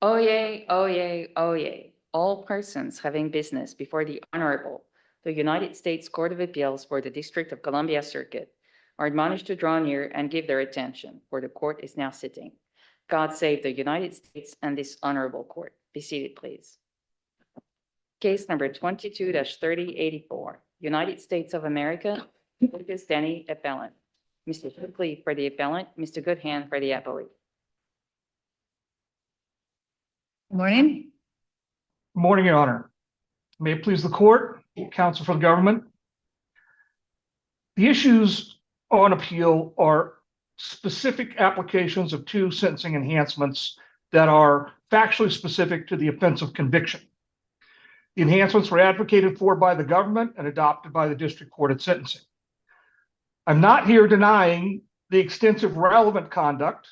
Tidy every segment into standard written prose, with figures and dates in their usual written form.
Oyez, oyez, oyez. All persons having business before the Honorable, the United States Court of Appeals for the District of Columbia Circuit are admonished to draw near and give their attention, for the court is now sitting. God save the United States and this honorable court. Be seated, please. Case number 22-3084, United States of America, Lucas Denney, appellant. Mr. Hickley for the appellant, Mr. Goodhand for the appellate. Good morning. Good morning, Your Honor. May it please the court, counsel for the government. The issues on appeal are specific applications of two sentencing enhancements that are factually specific to the offense of conviction. The enhancements were advocated for by the government and adopted by the district court at sentencing. I'm not here denying the extensive relevant conduct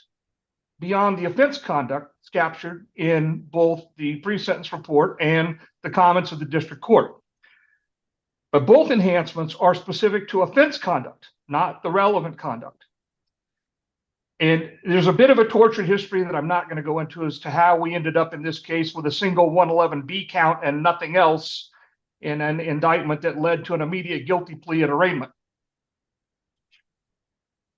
beyond the offense conduct captured in both the pre-sentence report and the comments of the district court. But both enhancements are specific to offense conduct, not the relevant conduct. And there's a bit of a tortured history that I'm not going to go into as to how we ended up in this case with a single 111B count and nothing else in an indictment that led to an immediate guilty plea at arraignment.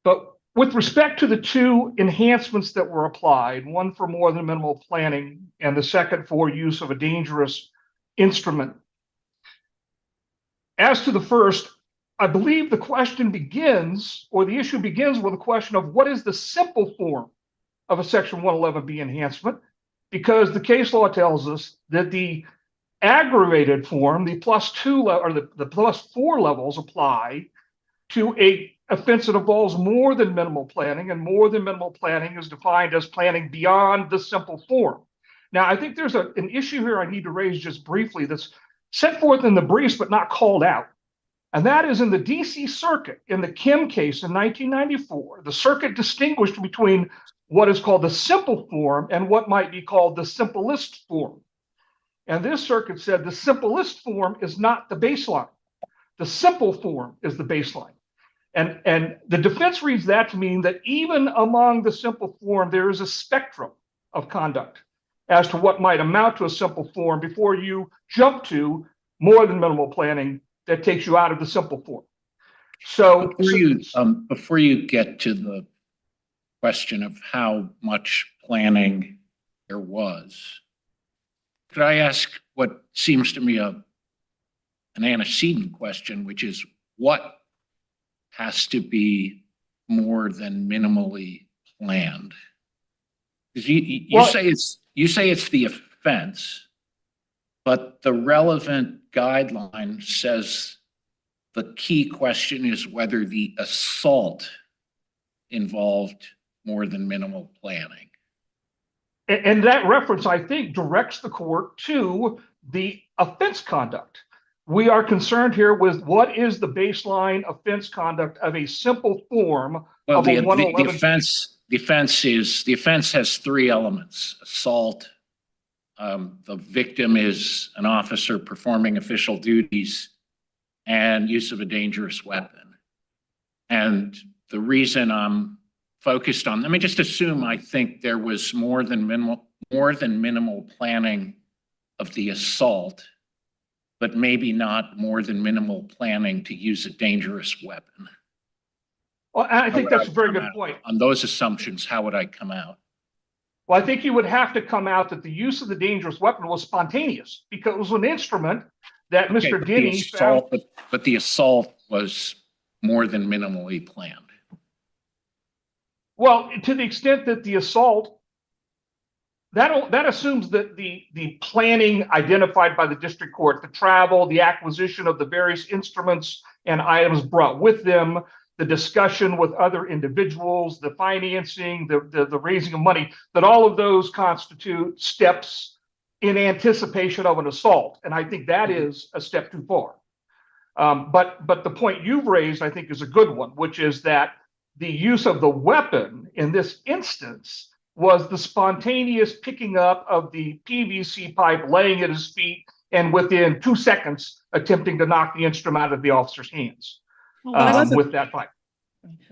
But with respect to the two enhancements that were applied, one for more than minimal planning and the second for use of a dangerous instrument. As to the first, I believe the question begins, or the issue begins with a question of what is the simple form of a Section 111B enhancement, because the case law tells us that the aggravated form, the +2 or the +4 levels apply to a offense that involves more than minimal planning, and more than minimal planning is defined as planning beyond the simple form. Now, I think there's an issue here I need to raise just briefly that's set forth in the briefs but not called out. And that is in the DC Circuit, in the Kim case in 1994, the circuit distinguished between what is called the simple form and what might be called the simplest form. And this circuit said the simplest form is not the baseline. The simple form is the baseline. And the defense reads that to mean that even among the simple form, there is a spectrum of conduct as to what might amount to a simple form before you jump to more than minimal planning that takes you out of the simple form. So before you get to the question of how much planning there was, could I ask what seems to me an antecedent question, which is what has to be more than minimally planned? Because you say it's the offense, but the relevant guideline says the key question is whether the assault involved more than minimal planning. And that reference, I think, directs the court to the offense conduct. We are concerned here with what is the baseline offense conduct of a simple form of a 111. The offense has three elements: assault, the victim is an officer performing official duties, and use of a dangerous weapon. And the reason I'm focused on, let me just assume I think there was more than minimal planning of the assault, but maybe not more than minimal planning to use a dangerous weapon. Well, I think that's a very good point. On those assumptions, how would I come out? Well, I think you would have to come out that the use of the dangerous weapon was spontaneous because it was an instrument that Mr. Denney found. But the assault was more than minimally planned. Well, to the extent that the assault, that assumes that the planning identified by the district court, the travel, the acquisition of the various instruments and items brought with them, the discussion with other individuals, the financing, the raising of money, that all of those constitute steps in anticipation of an assault. And I think that is a step too far. But the point you've raised, I think, is a good one, which is that the use of the weapon in this instance was the spontaneous picking up of the PVC pipe, laying at his feet, and within 2 seconds attempting to knock the instrument out of the officer's hands with that pipe.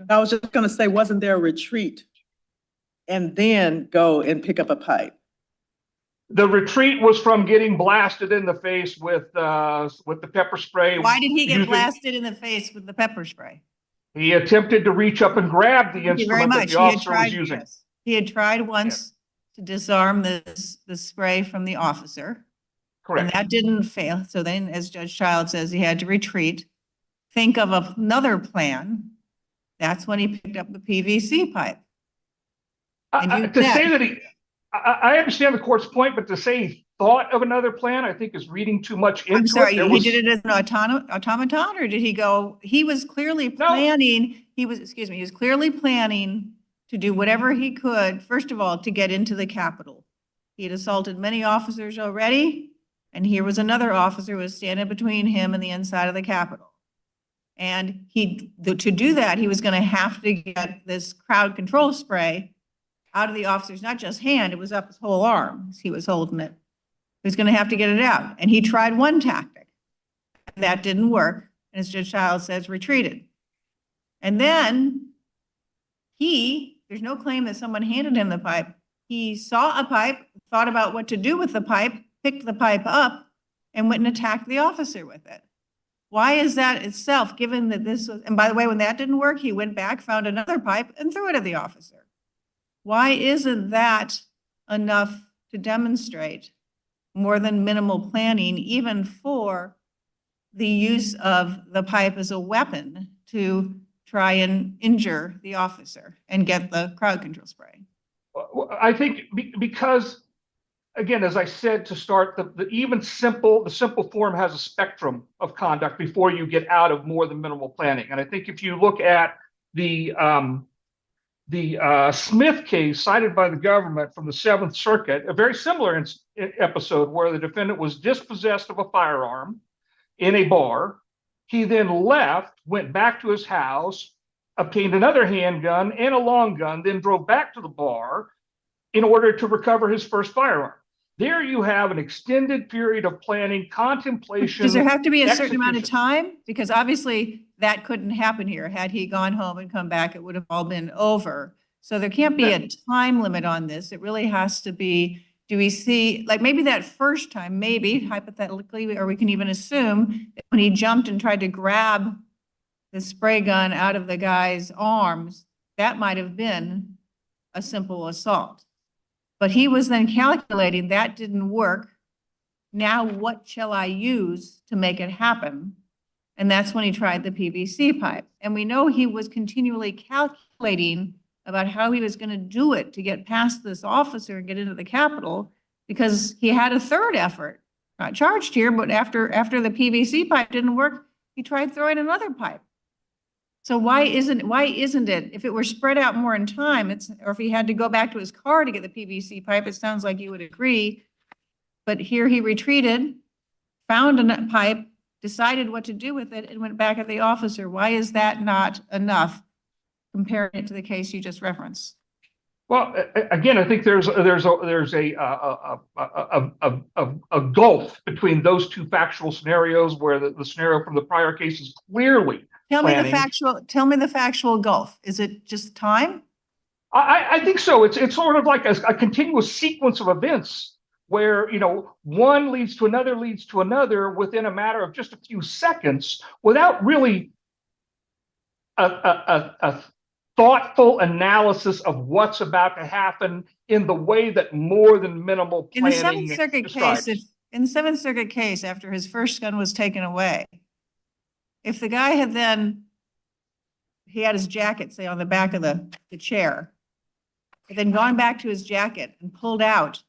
I was just going to say, wasn't there a retreat and then go and pick up a pipe? The retreat was from getting blasted in the face with the pepper spray. Why did he get using- blasted in the face with the pepper spray? He attempted to reach up and grab the Thank you very instrument that much. the officer was using. Yes. He had tried once to disarm the spray from the officer. And Correct. that didn't fail. So then, as Judge Child says, he had to retreat, think of another plan. That's when he picked up the PVC pipe. And you To said- say that I understand the court's point, but to say he thought of another plan, I think is reading too much into I'm sorry, it. There he was- did it as an automaton, or did he go, he was clearly No. planning, he was clearly planning to do whatever he could, first of all, to get into the Capitol. He had assaulted many officers already, and here was another officer who was standing between him and the inside of the Capitol. And to do that, he was going to have to get this crowd control spray out of the officer's, not just hand, it was up his whole arm as he was holding it. He was going to have to get it out. And he tried one tactic. That didn't work. And as Judge Child says, retreated. And then there's no claim that someone handed him the pipe. He saw a pipe, thought about what to do with the pipe, picked the pipe up, and went and attacked the officer with it. Why is that itself, given that this was, and by the way, when that didn't work, he went back, found another pipe, and threw it at the officer. Why isn't that enough to demonstrate more than minimal planning, even for the use of the pipe as a weapon to try and injure the officer and get the crowd control spray? I think because, again, as I said to start, the simple form has a spectrum of conduct before you get out of more than minimal planning. And I think if you look at the Smith case cited by the government from the Seventh Circuit, a very similar episode where the defendant was dispossessed of a firearm in a bar. He then left, went back to his house, obtained another handgun and a long gun, then drove back to the bar in order to recover his first firearm. There you have an extended period of planning, contemplation. Does there have to be a certain amount of execution. time? Because obviously that couldn't happen here. Had he gone home and come back, it would have all been over. So there can't be a time limit on this. It really has to be, do we see, like maybe that first time, maybe hypothetically, or we can even assume that when he jumped and tried to grab the spray gun out of the guy's arms, that might have been a simple assault. But he was then calculating that didn't work. Now what shall I use to make it happen? And that's when he tried the PVC pipe. And we know he was continually calculating about how he was going to do it to get past this officer and get into the Capitol, because he had a third effort, not charged here, but after the PVC pipe didn't work, he tried throwing another pipe. So why isn't it, if it were spread out more in time, or if he had to go back to his car to get the PVC pipe, it sounds like you would agree. But here he retreated, found a pipe, decided what to do with it, and went back at the officer. Why is that not enough, comparing it to the case you just referenced? Well, again, I think there's a gulf between those two factual scenarios, where the scenario from the prior case is clearly planning. Tell me the factual gulf. Is it just time? I think so. It's sort of like a continuous sequence of events where, one leads to another within a matter of just a few seconds, without really a thoughtful analysis of what's about to happen in the way that more than minimal In the planning Seventh Circuit describes. case, in the Seventh Circuit case, after his first gun was taken away, if the guy had he had his jacket, say, on the back of the chair, and then gone back to his jacket and pulled out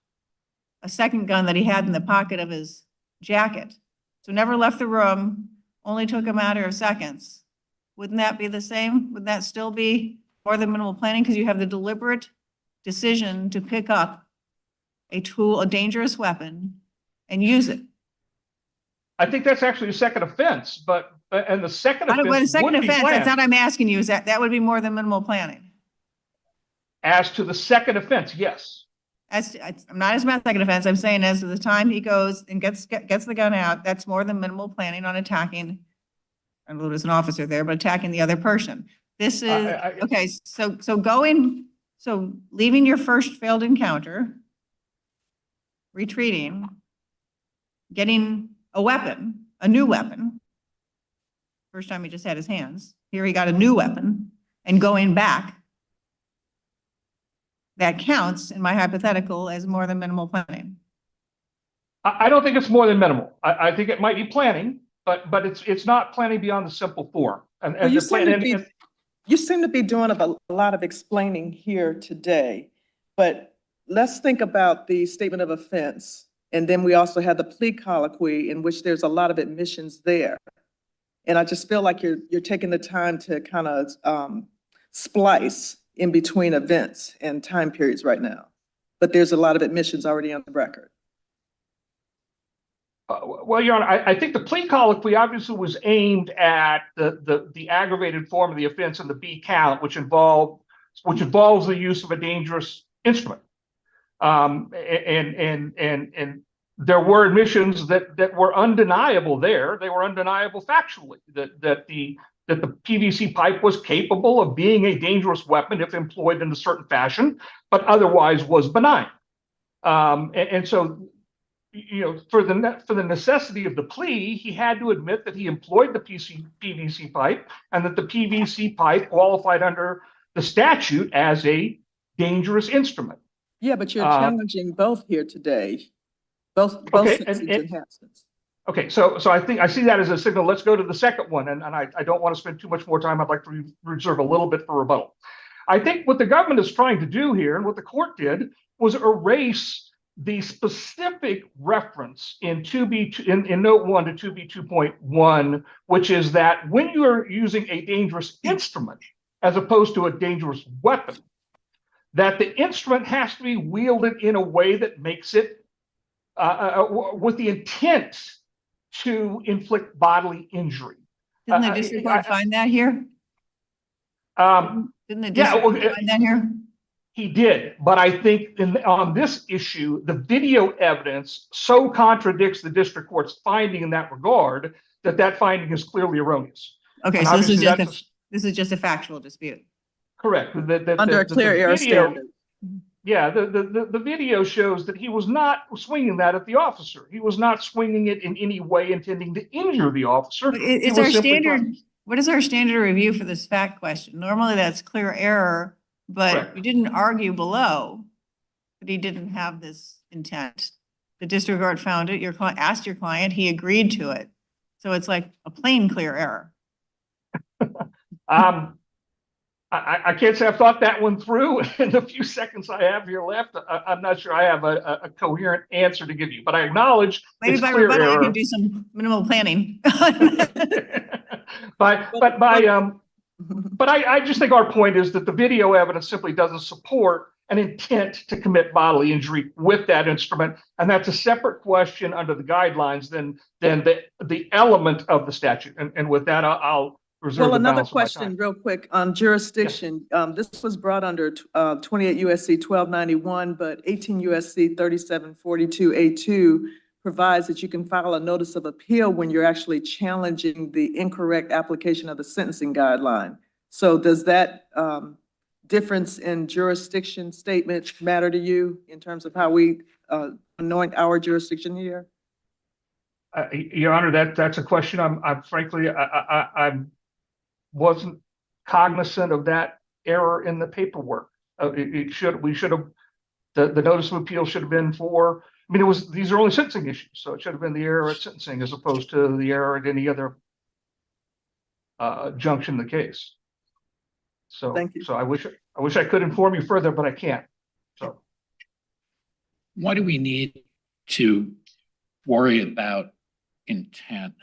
a second gun that he had in the pocket of his jacket, so never left the room, only took a matter of seconds, wouldn't that be the same? Would that still be more than minimal planning? Because you have the deliberate decision to pick up a tool, a dangerous weapon, and use it. I think that's actually a second offense, and the second offense When second would be offense, planned. that's not what I'm asking you, is that would be more than minimal planning? As to the second offense, yes. I'm not asking about second offense, I'm saying as to the time he goes and gets the gun out, that's more than minimal planning on attacking, I don't know if there's an officer there, but attacking the other person. This is, okay, so leaving your first failed encounter, retreating, getting a weapon, a new weapon. First time he just had his hands. Here he got a new weapon and going back. That counts in my hypothetical as more than minimal planning. I don't think it's more than minimal. I think it might be planning, but it's not planning beyond the simple form. And, Well, and you the plan, you seem to be doing a lot of explaining here today, but let's think about the statement of offense. And then we also have the plea colloquy in which there's a lot of admissions there. And I just feel like you're taking the time to kind of splice in between events and time periods right now. But there's a lot of admissions already on the record. well, Your Honor, I think the plea colloquy obviously was aimed at the aggravated form of the offense in the B count, which involves the use of a dangerous instrument. And there were admissions that were undeniable there. They were undeniable factually that the PVC pipe was capable of being a dangerous weapon if employed in a certain fashion, but otherwise was benign. And so, you know, for the necessity of the plea, he had to admit that he employed the PVC pipe and that the PVC pipe qualified under the statute as a dangerous instrument. Yeah, but you're challenging both here today, both Okay, sentencing enhancements. Okay, so I think I see that as a signal. Let's go to the second one, and I don't want to spend too much more time. I'd like to reserve a little bit for rebuttal. I think what the government is trying to do here, and what the court did, was erase the specific reference in 2B in note 1 to 2B 2.1, which is that when you are using a dangerous instrument as opposed to a dangerous weapon, that the instrument has to be wielded in a way that makes it with the intent to inflict bodily injury. Didn't the district court find that here? Didn't the district court find that here? He did, but I think on this issue, the video evidence so contradicts the district court's finding in that regard that finding is clearly erroneous. Okay, And so this is just a factual dispute. Correct. Under a clear error standard. Yeah, the video shows that he was not swinging that at the officer. He was not swinging it in any way intending to injure the officer. Is our standard, what is our standard review for this fact question? Normally that's clear error, but Correct. we didn't argue below that he didn't have this intent. The district court found it, your client asked your client, he agreed to it. So it's like a plain clear error. I can't say I've thought that one through. In the few seconds I have here left, I'm not sure I have a coherent answer to give you, but I acknowledge maybe it's by clear rebuttal error. you can do some minimal planning. But I just think our point is that the video evidence simply doesn't support an intent to commit bodily injury with that instrument, and that's a separate question under the guidelines than the element of the statute. And with that, I'll reserve Well, the another balance of my question time. real quick on jurisdiction. This was brought under 28 USC 1291, but 18 USC 3742A2 provides that you can file a notice of appeal when you're actually challenging the incorrect application of the sentencing guideline. So does that difference in jurisdiction statement matter to you in terms of how we anoint our jurisdiction here? Your Honor, that's a question I'm frankly, I wasn't cognizant of that error in the paperwork. We should have, the notice of appeal should have been for, I mean, these are only sentencing issues, so it should have been the error at sentencing as opposed to the error at any other junction in the case. So, Thank you. so I wish I could inform you further, but I can't. So, Why do we need to worry about intent?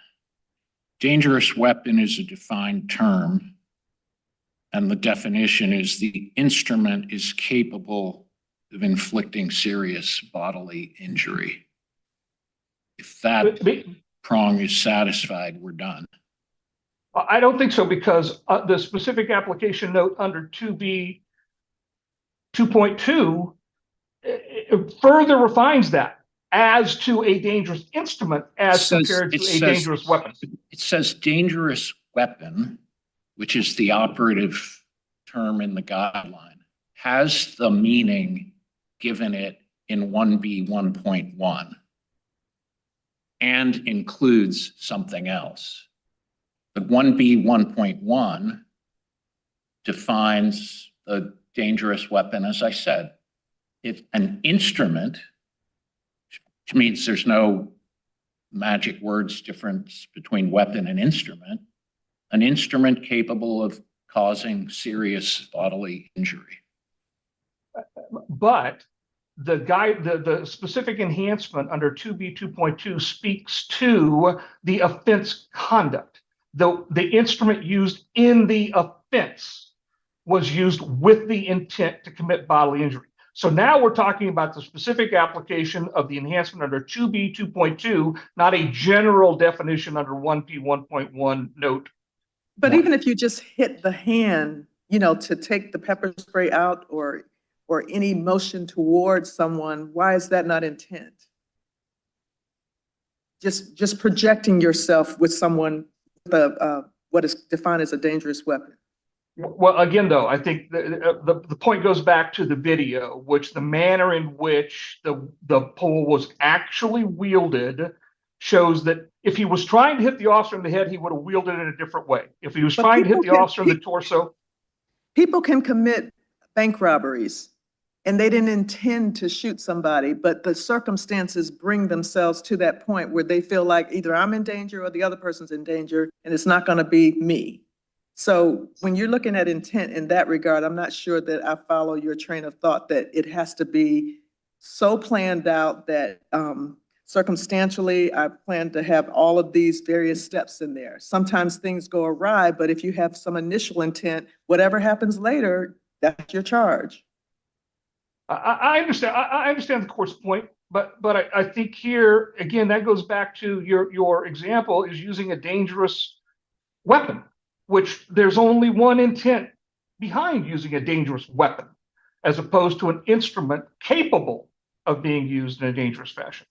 Dangerous weapon is a defined term, and the definition is the instrument is capable of inflicting serious bodily injury. If that prong is satisfied, we're done. I don't think so, because the specific application note under 2B 2.2 further refines that as to a dangerous instrument as compared to a dangerous weapon. It says dangerous weapon, which is the operative term in the guideline, has the meaning given it in 1B 1.1 and includes something else. But 1B 1.1 defines a dangerous weapon, as I said. It's an instrument, which means there's no magic words difference between weapon and instrument, an instrument capable of causing serious bodily injury. But the specific enhancement under 2B 2.2 speaks to the offense conduct. The instrument used in the offense was used with the intent to commit bodily injury. So now we're talking about the specific application of the enhancement under 2B 2.2, not a general definition under 1P 1.1 note. But even if you just hit the hand, you know, to take the pepper spray out or any motion towards someone, why is that not intent? Just projecting yourself with someone with what is defined as a dangerous weapon. Well, again, though, I think the point goes back to the video, which the manner in which the pole was actually wielded shows that if he was trying to hit the officer in the head, he would have wielded it in a different way. If he was trying to hit the officer in the torso. People can commit bank robberies and they didn't intend to shoot somebody, but the circumstances bring themselves to that point where they feel like either I'm in danger or the other person's in danger and it's not going to be me. So when you're looking at intent in that regard, I'm not sure that I follow your train of thought that it has to be so planned out that circumstantially, I plan to have all of these various steps in there. Sometimes things go awry, but if you have some initial intent, whatever happens later, that's your charge. I understand. I understand the court's point, but I think here again that goes back to your example is using a dangerous weapon, which there's only one intent behind using a dangerous weapon, as opposed to an instrument capable of being used in a dangerous fashion.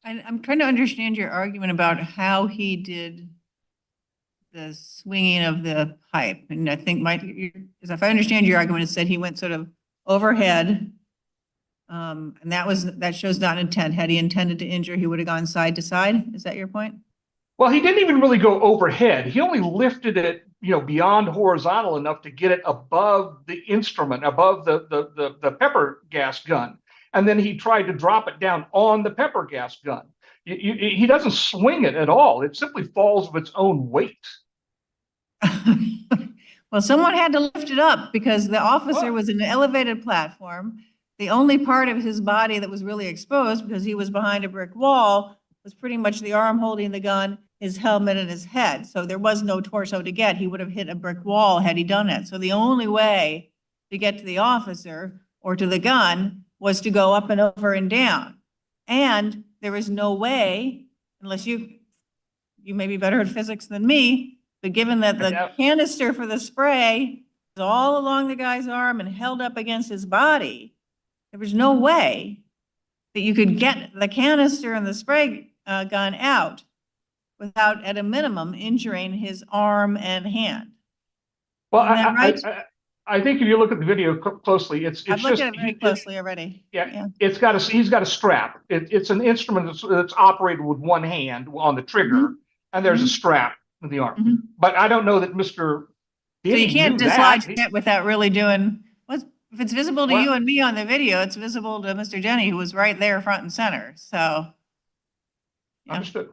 I'm trying to understand your argument about how he did the swinging of the pipe. And I think if I understand your argument, it said he went sort of overhead. And that shows not intent. Had he intended to injure, he would have gone side to side. Is that your point? Well, he didn't even really go overhead. He only lifted it, beyond horizontal enough to get it above the instrument, above the pepper gas gun. And then he tried to drop it down on the pepper gas gun. He doesn't swing it at all. It simply falls of its own weight. Well, someone had to lift it up because the officer was in an elevated platform. The only part of his body that was really exposed, because he was behind a brick wall, was pretty much the arm holding the gun, his helmet, and his head. So there was no torso to get. He would have hit a brick wall had he done it. So the only way to get to the officer or to the gun was to go up and over and down. And there is no way, unless you may be better at physics than me, but given that the canister for the spray is all along the guy's arm and held up against his body, there was no way that you could get the canister and the spray gun out without, at a minimum, injuring his arm and hand. Well, I I think if you look at the video closely, I've looked at it very closely already. Yeah. He's got a strap. It's an instrument that's operated with one hand on the trigger, and there's a strap in the arm. But I don't know that Mr. So you can't dislodge it without really doing. If it's visible to you and me on the video, it's visible to Mr. Denney, who was right there front and center. So. Yeah. Understood.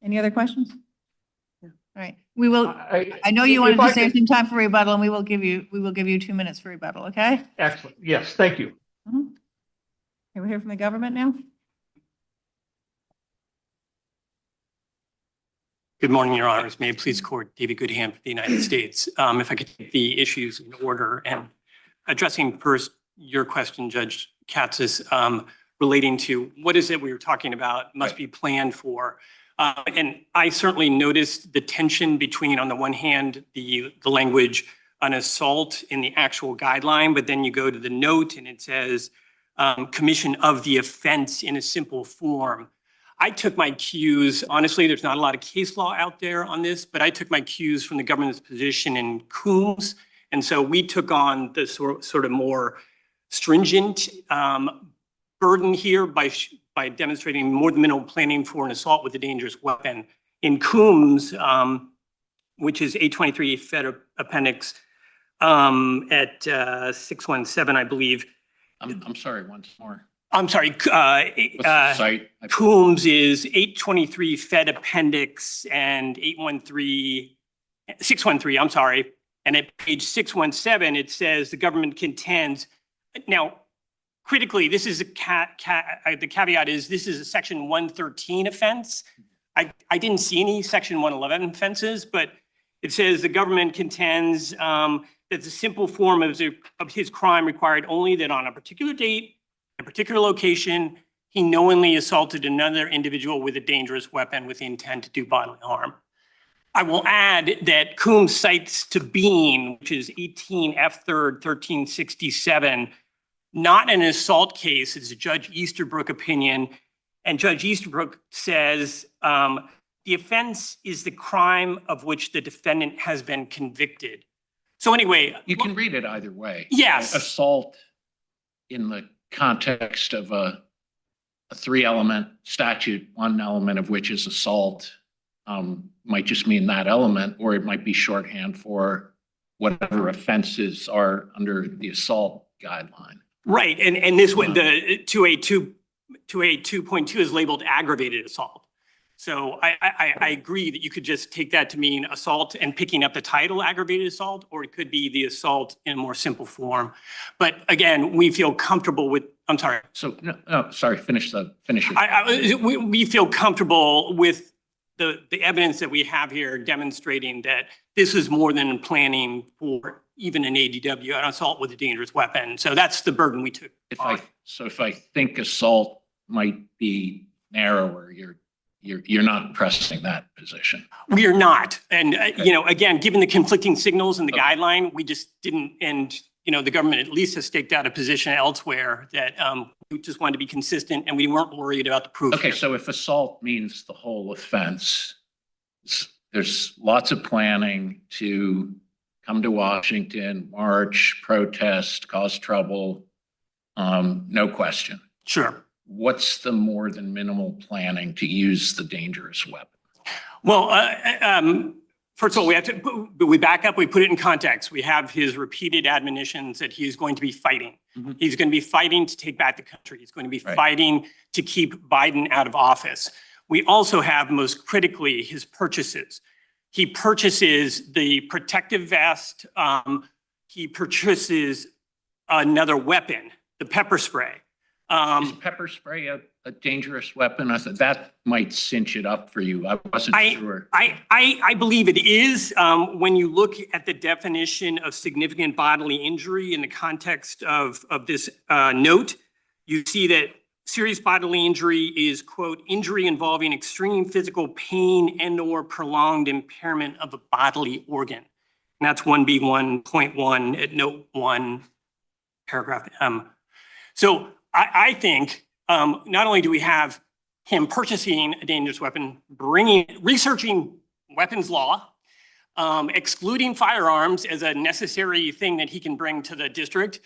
Any other questions? All right, we will. I know you wanted to save some time for rebuttal, and we will give you 2 minutes for rebuttal. Okay. Excellent. Yes. Thank you. Can we hear from the government now? Good morning, Your Honors. May it please the court, David Goodham for the United States. If I could take the issues in order and addressing first your question, Judge Katsas, relating to what is it we were talking about must be planned for. And I certainly noticed the tension between, on the one hand, the language an assault in the actual guideline, but then you go to the note and it says commission of the offense in a simple form. I took my cues, honestly, there's not a lot of case law out there on this, but I took my cues from the government's position in Coombs. And so we took on the sort of more stringent burden here by demonstrating more than minimal planning for an assault with a dangerous weapon. In Coombs, which is 823 Fed Appendix at 617, I believe. I'm sorry, once more. I'm sorry. What's the site? Coombs is 823 Fed Appendix and 613, I'm sorry. And at page 617, it says the government contends. Now, critically, this is the caveat is this is a section 113 offense. I didn't see any section 111 offenses, but it says the government contends that the simple form of his crime required only that on a particular date, a particular location, he knowingly assaulted another individual with a dangerous weapon with the intent to do bodily harm. I will add that Coombs cites to Bean, which is 18 F 3rd 1367, not an assault case. It's a Judge Easterbrook opinion. And Judge Easterbrook says the offense is the crime of which the defendant has been convicted. So anyway. You can read it either way. Yes. Assault in the context of a 3-element statute, one element of which is assault, might just mean that element, or it might be shorthand for whatever offenses are under the assault guideline. Right, and this one, the 2A2.2 is labeled aggravated assault. So I agree that you could just take that to mean assault and picking up the title aggravated assault, or it could be the assault in a more simple form. But again, we feel comfortable with, I'm sorry. So, no, sorry, finish it. We feel comfortable with the evidence that we have here demonstrating that this is more than planning for even an ADW, an assault with a dangerous weapon. So that's the burden we took. If I think assault might be narrower, you're not pressing that position. We are not. And, again, given the conflicting signals in the guideline, we just didn't, and, the government at least has staked out a position elsewhere that we just wanted to be consistent and we weren't worried about the proof. Okay, so if assault means the whole offense, there's lots of planning to come to Washington, march, protest, cause trouble, no question. Sure. What's the more than minimal planning to use the dangerous weapon? Well, first of all, we back up, we put it in context. We have his repeated admonitions that he is going to be fighting. Mm-hmm. He's going to be fighting to take back the country. He's going to be fighting to keep Biden out of office. We also have, most critically, his purchases. He purchases the protective vest. He purchases another weapon, the pepper spray. Is pepper spray a dangerous weapon? I thought that might cinch it up for you. I wasn't sure. I believe it is. When you look at the definition of significant bodily injury in the context of this note, you see that serious bodily injury is, quote, injury involving extreme physical pain and or prolonged impairment of a bodily organ. And that's 1B1.1 at note 1, paragraph M. So I think not only do we have him purchasing a dangerous weapon, researching weapons law, excluding firearms as a necessary thing that he can bring to the district,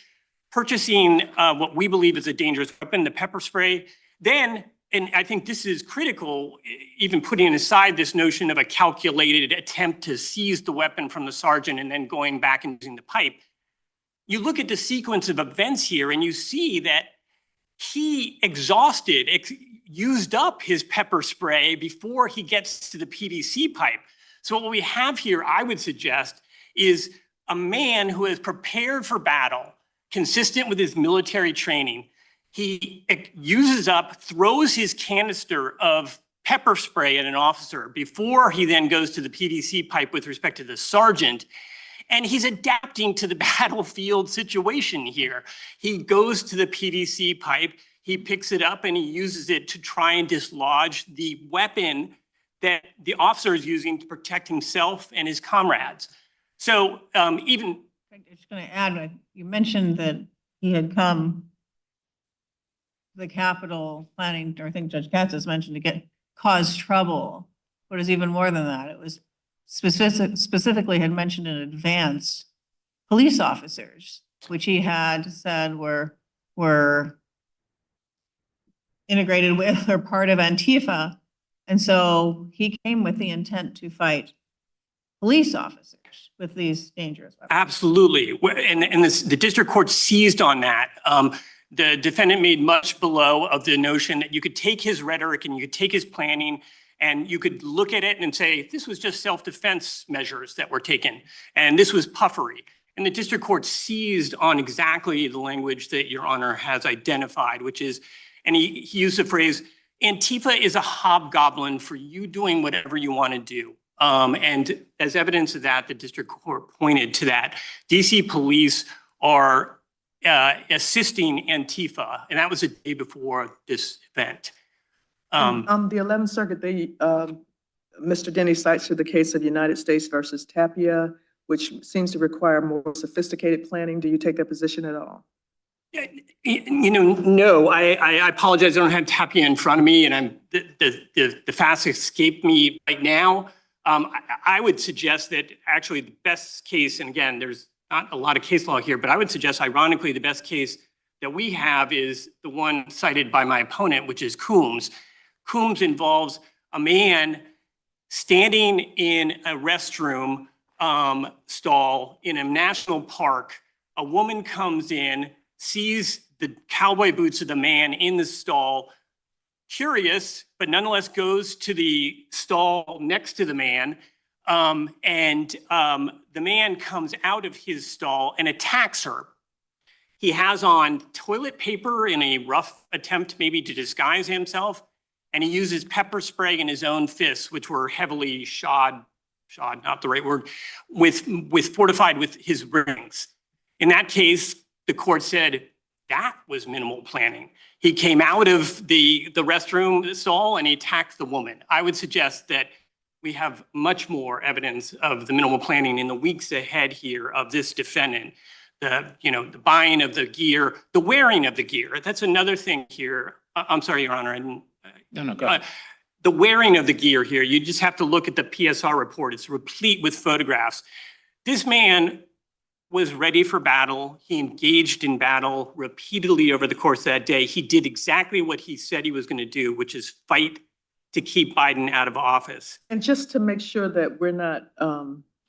purchasing what we believe is a dangerous weapon, the pepper spray, then, and I think this is critical, even putting aside this notion of a calculated attempt to seize the weapon from the sergeant and then going back and using the pipe, you look at the sequence of events here and you see that he used up his pepper spray before he gets to the PVC pipe. So what we have here, I would suggest, is a man who is prepared for battle, consistent with his military training. He uses up, throws his canister of pepper spray at an officer before he then goes to the PVC pipe with respect to the sergeant. And he's adapting to the battlefield situation here. He goes to the PVC pipe, he picks it up and he uses it to try and dislodge the weapon that the officer is using to protect himself and his comrades. So even— I'm just going to add, you mentioned that he had come to the Capitol planning, or I think Judge Katsas mentioned, to cause trouble. But it's even more than that. It was specifically had mentioned in advance police officers which he had said were integrated with or part of Antifa. And so he came with the intent to fight police officers with these dangerous weapons. Absolutely. And the district court seized on that. The defendant made much below of the notion that you could take his rhetoric and you could take his planning and you could look at it and say, this was just self-defense measures that were taken. And this was puffery. And the district court seized on exactly the language that Your Honor has identified, which is, and he used the phrase, Antifa is a hobgoblin for you doing whatever you want to do. And as evidence of that, the district court pointed to that. DC police are assisting Antifa, and that was a day before this event. The 11th Circuit, Mr. Denney cites to the case of United States versus Tapia, which seems to require more sophisticated planning. Do you take that position at all? You know, no, I apologize. I don't have Tapia in front of me, and the facts escape me right now. I would suggest that actually the best case, and again, there's not a lot of case law here, but I would suggest, ironically, the best case that we have is the one cited by my opponent, which is Coombs. Coombs involves a man standing in a restroom stall in a national park. A woman comes in, sees the cowboy boots of the man in the stall, curious, but nonetheless goes to the stall next to the man. The man comes out of his stall and attacks her. He has on toilet paper in a rough attempt maybe to disguise himself. And he uses pepper spray in his own fists, which were heavily shod, not the right word, fortified with his rings. In that case, the court said that was minimal planning. He came out of the restroom stall and he attacked the woman. I would suggest that we have much more evidence of the minimal planning in the weeks ahead here of this defendant. The buying of the gear, the wearing of the gear. That's another thing here. I'm sorry, Your Honor. No, go ahead. The wearing of the gear here, you just have to look at the PSR report. It's replete with photographs. This man was ready for battle. He engaged in battle repeatedly over the course of that day. He did exactly what he said he was going to do, which is fight to keep Biden out of office. And just to make sure that we're not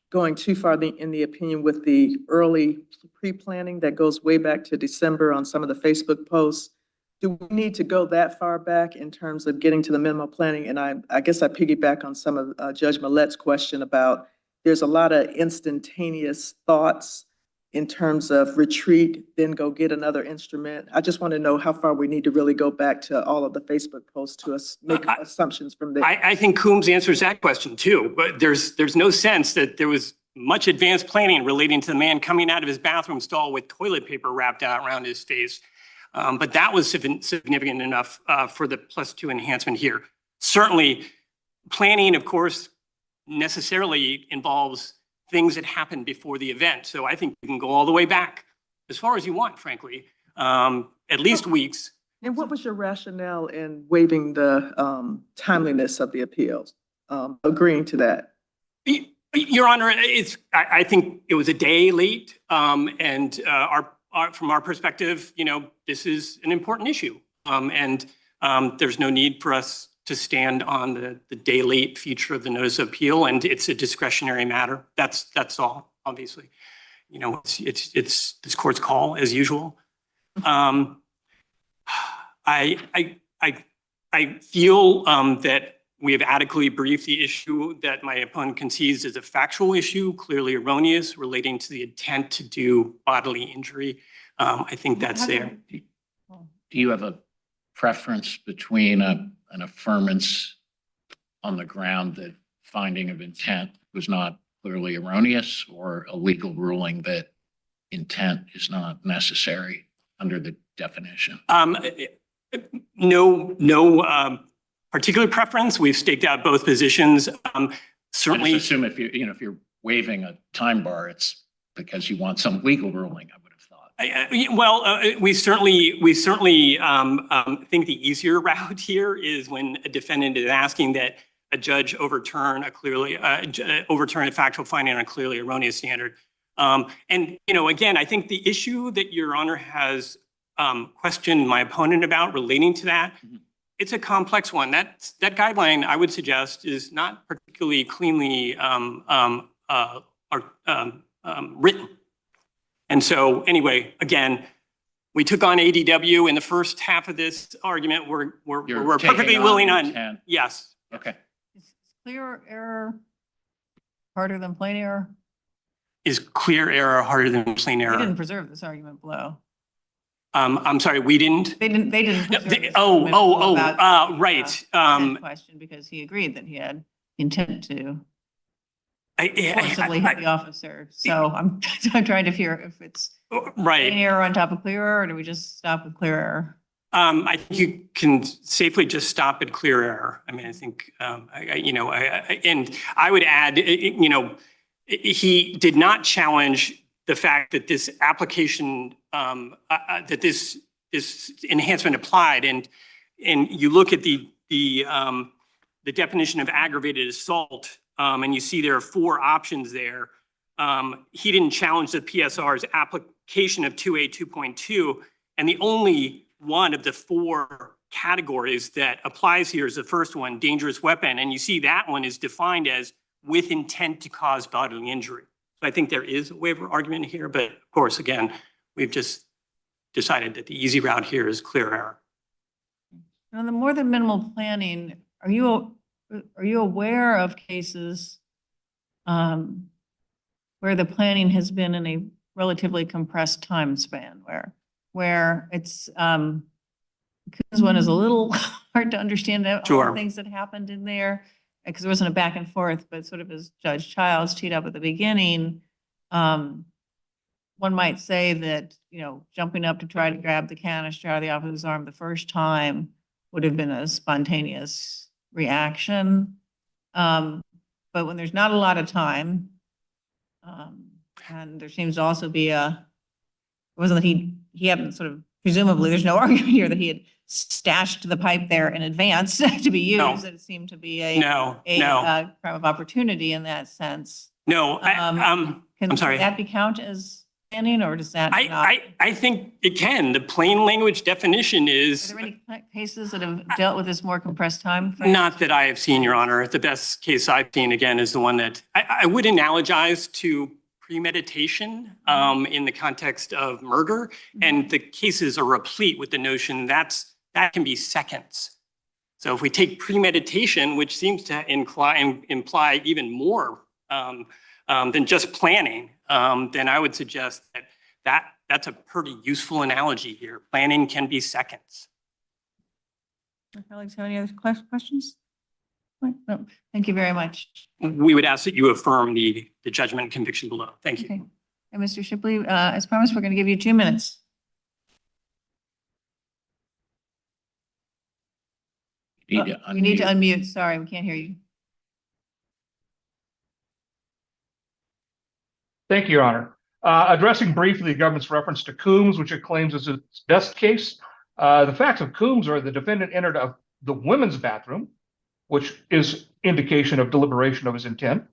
going too far in the opinion with the early pre-planning that goes way back to December on some of the Facebook posts, do we need to go that far back in terms of getting to the minimal planning? And I guess I piggyback on some of Judge Millett's question about there's a lot of instantaneous thoughts in terms of retreat, then go get another instrument. I just want to know how far we need to really go back to all of the Facebook posts to make assumptions from there. I think Coombs answers that question too, but there's no sense that there was much advanced planning relating to the man coming out of his bathroom stall with toilet paper wrapped out around his face. But that was significant enough for the +2 enhancement here. Certainly, planning, of course, necessarily involves things that happened before the event. So I think you can go all the way back as far as you want, frankly, at least weeks. And what was your rationale in waiving the timeliness of the appeals, agreeing to that? Your Honor, I think it was a day late, and from our perspective, this is an important issue, and there's no need for us to stand on the day late feature of the notice of appeal, and it's a discretionary matter. That's all, obviously. It's this court's call as usual. I feel that we have adequately briefed the issue that my opponent concedes is a factual issue, clearly erroneous, relating to the intent to do bodily injury. I think that's there. Do you have a preference between an affirmance on the ground that finding of intent was not clearly erroneous, or a legal ruling that intent is not necessary under the definition? No particular preference. We've staked out both positions. Certainly, I just assume if you're waiving a time bar, it's because you want some legal ruling, I would have thought. We certainly think the easier route here is when a defendant is asking that a judge overturn a factual finding on a clearly erroneous standard. And, you know, again, I think the issue that Your Honor has questioned my opponent about relating to that, it's a complex one. That guideline, I would suggest, is not particularly cleanly written. And so anyway, again, we took on ADW in the first half of this argument. We're You're taking perfectly willing on, intent. yes. Okay. Is clear error harder than plain error? Is clear error harder than plain They didn't error? preserve this argument below. I'm sorry, we didn't? They didn't preserve this argument Oh, about right. intent question because he agreed that he had intent to forcibly hit the officer. So I'm trying to figure if it's Right. plain error on top of clear error, or do we just stop with clear error? I think you can safely just stop at clear error. I mean, I think, and I would add, he did not challenge the fact that this application, that this enhancement applied, and you look at the definition of aggravated assault, and you see there are 4 options there. He didn't challenge the PSR's application of 2A 2.2, and the only one of the 4 categories that applies here is the first one, dangerous weapon. And you see that one is defined as with intent to cause bodily injury. So I think there is a waiver argument here, but of course, again, we've just decided that the easy route here is clear error. On the more than minimal planning, are you aware of cases where the planning has been in a relatively compressed time span, where it's this one is a little hard to understand all Sure. the things that happened in there because there wasn't a back and forth, but sort of as Judge Childs teed up at the beginning, one might say that, jumping up to try to grab the canister out of the officer's arm the first time would have been a spontaneous reaction. But when there's not a lot of time, and there seems to also be it wasn't that he hadn't sort of, presumably, there's no argument here that he had stashed the pipe there in advance to be used. No. That it seemed to be a crime of opportunity in that sense. No, I'm sorry. Can that be counted as planning, or does that not? I think it can. The plain language definition is. Are there any cases that have dealt with this more compressed time frame? Not that I have seen, Your Honor. The best case I've seen, again, is the one that I would analogize to premeditation in the context of murder. And the cases are replete with the notion that can be seconds. So if we take premeditation, which seems to imply even more than just planning, then I would suggest that's a pretty useful analogy here. Planning can be seconds. My colleagues have any other questions? No, thank you very much. We would ask that you affirm the judgment and conviction below. Thank you. Okay. And Mr. Shipley, as promised, we're going to give you 2 minutes. You need to unmute. Sorry, we can't hear you. Thank you, Your Honor. Addressing briefly the government's reference to Coombs, which it claims is its best case. The facts of Coombs are the defendant entered the women's bathroom, which is indication of deliberation of his intent.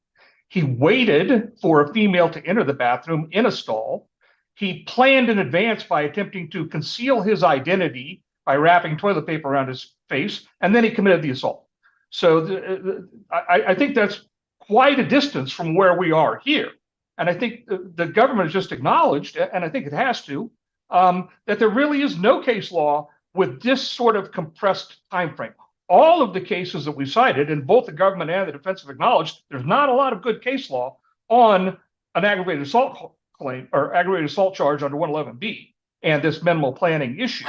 He waited for a female to enter the bathroom in a stall. He planned in advance by attempting to conceal his identity by wrapping toilet paper around his face, and then he committed the assault. So I think that's quite a distance from where we are here. And I think the government has just acknowledged, and I think it has to, that there really is no case law with this sort of compressed time frame. All of the cases that we cited, and both the government and the defense have acknowledged, there's not a lot of good case law on an aggravated assault claim or aggravated assault charge under 111B and this minimal planning issue.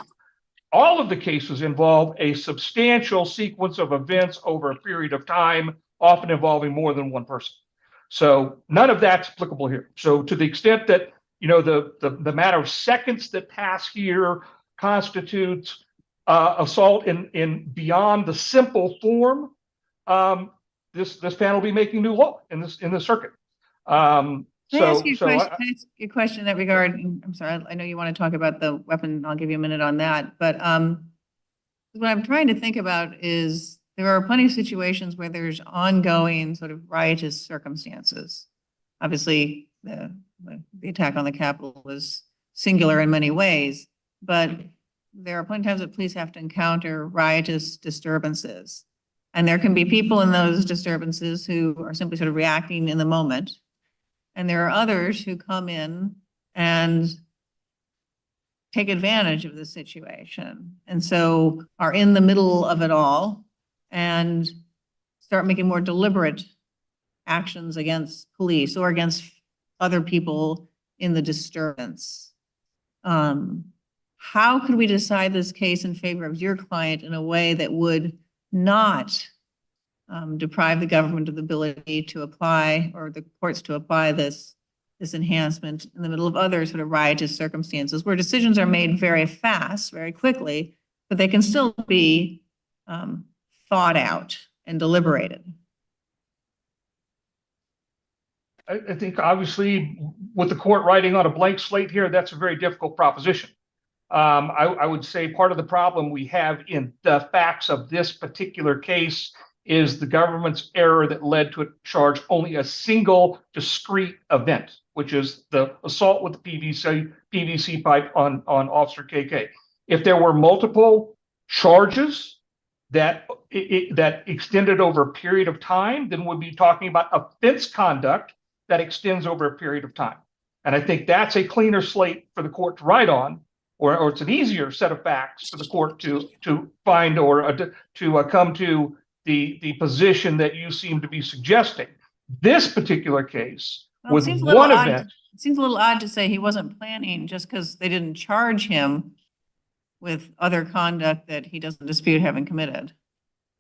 All of the cases involve a substantial sequence of events over a period of time, often involving more than one person. So none of that's applicable here. So to the extent that, the matter of seconds that pass here constitutes assault in beyond the simple form, this panel will be making new law in this circuit. Can I ask you a question in that regard? I'm sorry, I know you want to talk about the weapon. I'll give you a minute on that. But what I'm trying to think about is there are plenty of situations where there's ongoing sort of riotous circumstances. obviously, the attack on the Capitol was singular in many ways, but there are plenty of times that police have to encounter riotous disturbances. And there can be people in those disturbances who are simply sort of reacting in the moment. And there are others who come in and take advantage of the situation. And so are in the middle of it all and start making more deliberate actions against police or against other people in the disturbance. How could we decide this case in favor of your client in a way that would not deprive the government of the ability to apply, or the courts to apply this enhancement in the middle of other sort of riotous circumstances where decisions are made very fast, very quickly, but they can still be thought out and deliberated? I think obviously with the court writing on a blank slate here, that's a very difficult proposition. I would say part of the problem we have in the facts of this particular case is the government's error that led to it charge only a single discrete event, which is the assault with the PVC pipe on Officer KK. If there were multiple charges that extended over a period of time, then we'd be talking about offense conduct that extends over a period of time. And I think that's a cleaner slate for the court to write on, or it's an easier set of facts for the court to find, or to come to the position that you seem to be suggesting. This particular case, Well, with one event. It seems a little odd to say he wasn't planning just because they didn't charge him with other conduct that he doesn't dispute having committed.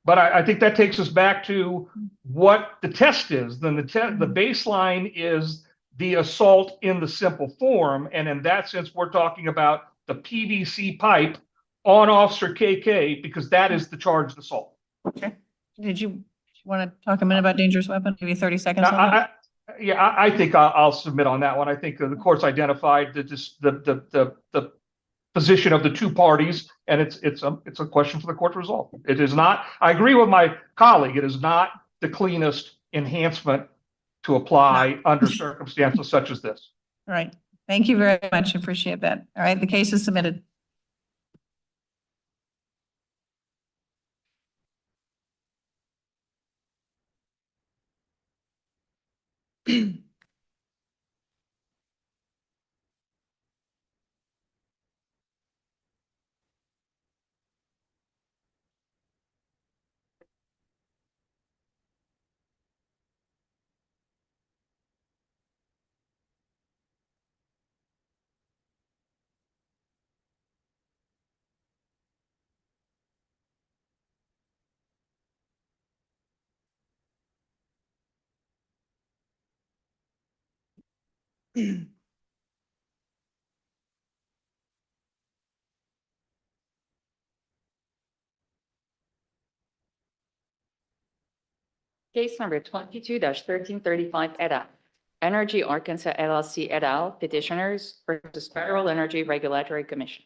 But I think that takes us back to what the test is. Then the baseline is the assault in the simple form. And in that sense, we're talking about the PVC pipe on Officer KK, because that is the charged assault. Okay. Did you want to talk a minute about dangerous weapon? Maybe 30 seconds on that? I think I'll submit on that one. I think the court's identified the position of the two parties, and it's a question for the court to resolve. It is not, I agree with my colleague, it is not the cleanest enhancement to apply under circumstances such as this. All right. Thank you very much. Appreciate that. All right. The case is submitted. Case number 22-1335 et al. Entergy Arkansas LLC et al. Petitioners versus Federal Energy Regulatory Commission.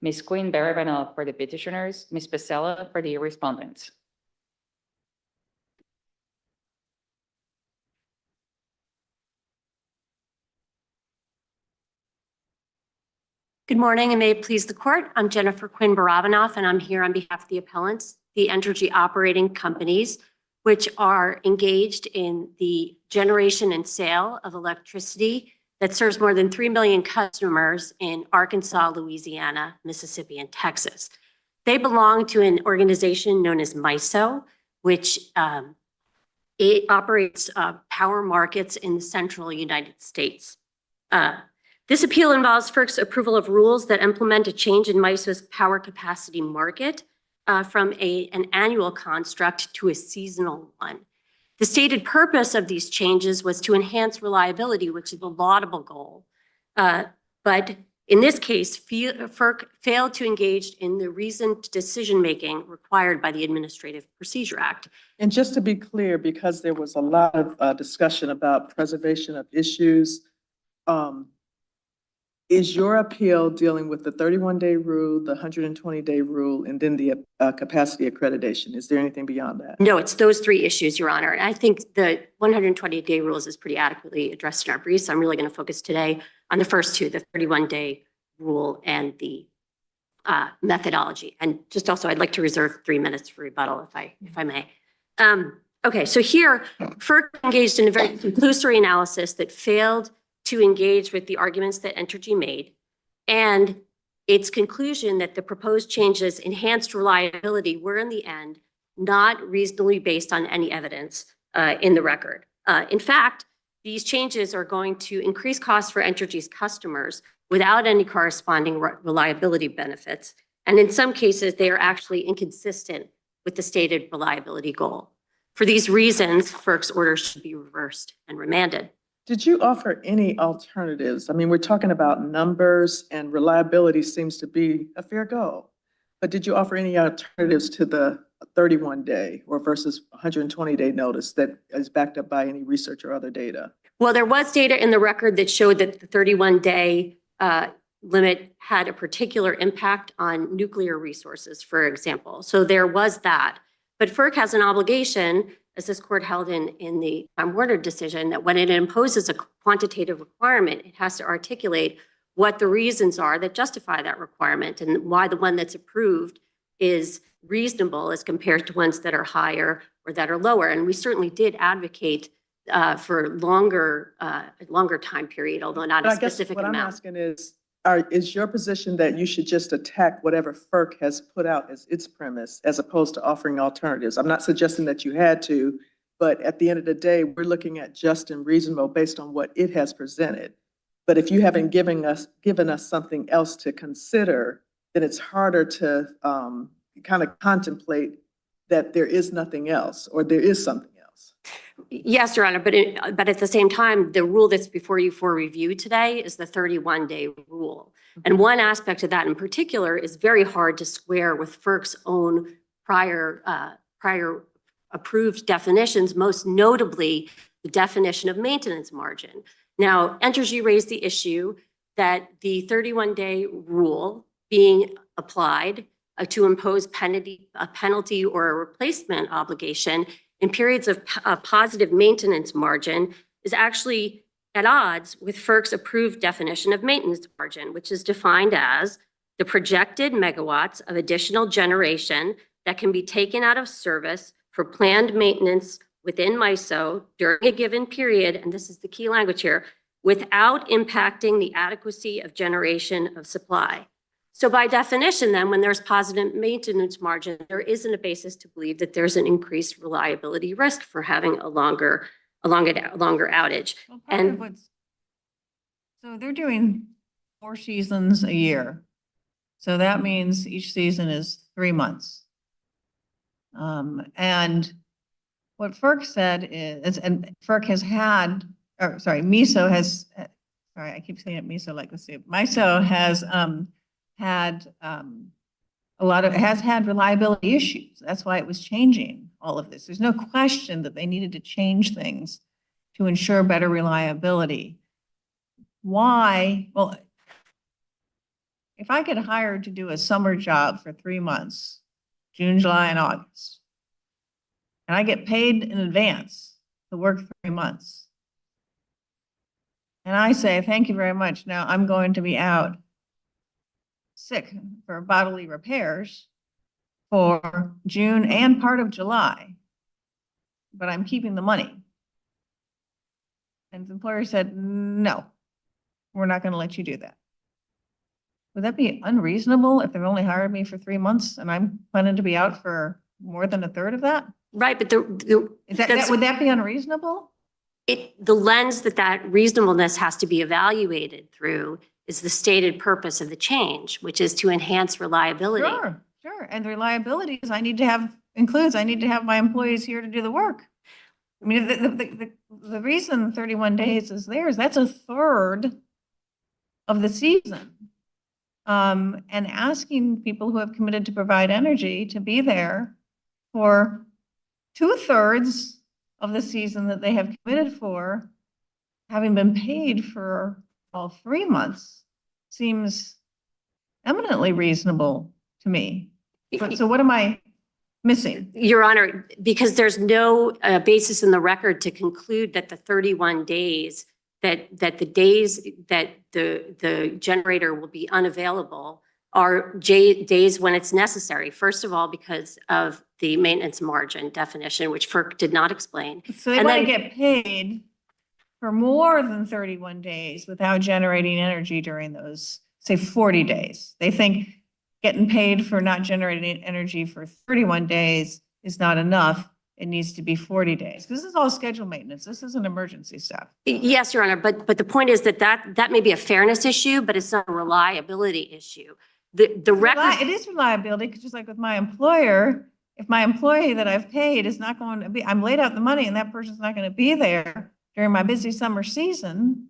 Ms. Quinn Barabanov for the petitioners, Ms. Pasella for the respondents. Good morning and may it please the court. I'm Jennifer Quinn Barabanoff and I'm here on behalf of the appellants, the Entergy operating companies, which are engaged in the generation and sale of electricity that serves more than 3 million customers in Arkansas, Louisiana, Mississippi, and Texas. They belong to an organization known as MISO, which it operates power markets in the central United States. This appeal involves FERC's approval of rules that implement a change in MISO's power capacity market from an annual construct to a seasonal one. The stated purpose of these changes was to enhance reliability, which is a laudable goal. But in this case, FERC failed to engage in the reasoned decision-making required by the Administrative Procedure Act. And just to be clear, because there was a lot of discussion about preservation of issues, Is your appeal dealing with the 31-day rule, the 120-day rule, and then the capacity accreditation? Is there anything beyond that? No, it's those three issues, Your Honor. And I think the 120-day rules is pretty adequately addressed in our briefs. I'm really going to focus today on the first two, the 31-day rule and the methodology. And just also, I'd like to reserve 3 minutes for rebuttal, if I may. Okay, so here, FERC engaged in a very conclusory analysis that failed to engage with the arguments that Entergy made, and its conclusion that the proposed changes enhanced reliability were in the end not reasonably based on any evidence in the record. In fact, these changes are going to increase costs for Entergy's customers without any corresponding reliability benefits. And in some cases, they are actually inconsistent with the stated reliability goal. For these reasons, FERC's order should be reversed and remanded. Did you offer any alternatives? I mean, we're talking about numbers, and reliability seems to be a fair goal. But did you offer any alternatives to the 31-day or versus 120-day notice that is backed up by any research or other data? Well, there was data in the record that showed that the 31-day limit had a particular impact on nuclear resources, for example. So there was that. But FERC has an obligation, as this court held in the Time Warner decision, that when it imposes a quantitative requirement, it has to articulate what the reasons are that justify that requirement and why the one that's approved is reasonable as compared to ones that are higher or that are lower. And we certainly did advocate for longer time period, although not a specific amount. What I'm asking is your position that you should just attack whatever FERC has put out as its premise, as opposed to offering alternatives? I'm not suggesting that you had to, but at the end of the day, we're looking at just and reasonable based on what it has presented. But if you haven't given us something else to consider, then it's harder to kind of contemplate that there is nothing else or there is something else. Yes, Your Honor, but at the same time, the rule that's before you for review today is the 31-day rule. And one aspect of that in particular is very hard to square with FERC's own prior approved definitions, most notably the definition of maintenance margin. Now, Entergy raised the issue that the 31-day rule being applied to impose a penalty or a replacement obligation in periods of positive maintenance margin is actually at odds with FERC's approved definition of maintenance margin, which is defined as the projected megawatts of additional generation that can be taken out of service for planned maintenance within MISO during a given period, and this is the key language here, without impacting the adequacy of generation of supply. So by definition, then, when there's positive maintenance margin, there isn't a basis to believe that there's an increased reliability risk for having a longer outage. Well, so they're doing 4 seasons a year. So that means each season is 3 months. And what FERC said is, and FERC has had, or sorry, MISO has, sorry, I keep saying it MISO like the soup. MISO has had has had reliability issues. That's why it was changing all of this. There's no question that they needed to change things to ensure better reliability. Why? Well, if I get hired to do a summer job for 3 months, June, July, and August, and I get paid in advance to work 3 months, and I say, thank you very much, now I'm going to be out sick for bodily repairs for June and part of July, but I'm keeping the money. And the employer said, no, we're not going to let you do that. Would that be unreasonable if they've only hired me for 3 months and I'm planning to be out for more than a third of that? Right, but would that be unreasonable? The lens that reasonableness has to be evaluated through is the stated purpose of the change, which is to enhance reliability. Sure. And the reliability is I need to have my employees here to do the work. I mean, the reason 31 days is there is that's a third of the season. And asking people who have committed to provide energy to be there for 2/3 of the season that they have committed for, having been paid for all 3 months, seems eminently reasonable to me. So what am I missing? Your Honor, because there's no basis in the record to conclude that the 31 days, that the days that the generator will be unavailable are days when it's necessary. First of all, because of the maintenance margin definition, which FERC did not explain. So they And want to then- get paid for more than 31 days without generating energy during those, say, 40 days. They think getting paid for not generating energy for 31 days is not enough. It needs to be 40 days. This is all scheduled maintenance. This isn't emergency stuff. Yes, Your Honor, but the point is that may be a fairness issue, but it's not a reliability issue. The record. It is reliability, because just like with my employer, if my employee that I've paid is not going to be, I'm laid out the money and that person's not going to be there during my busy summer season,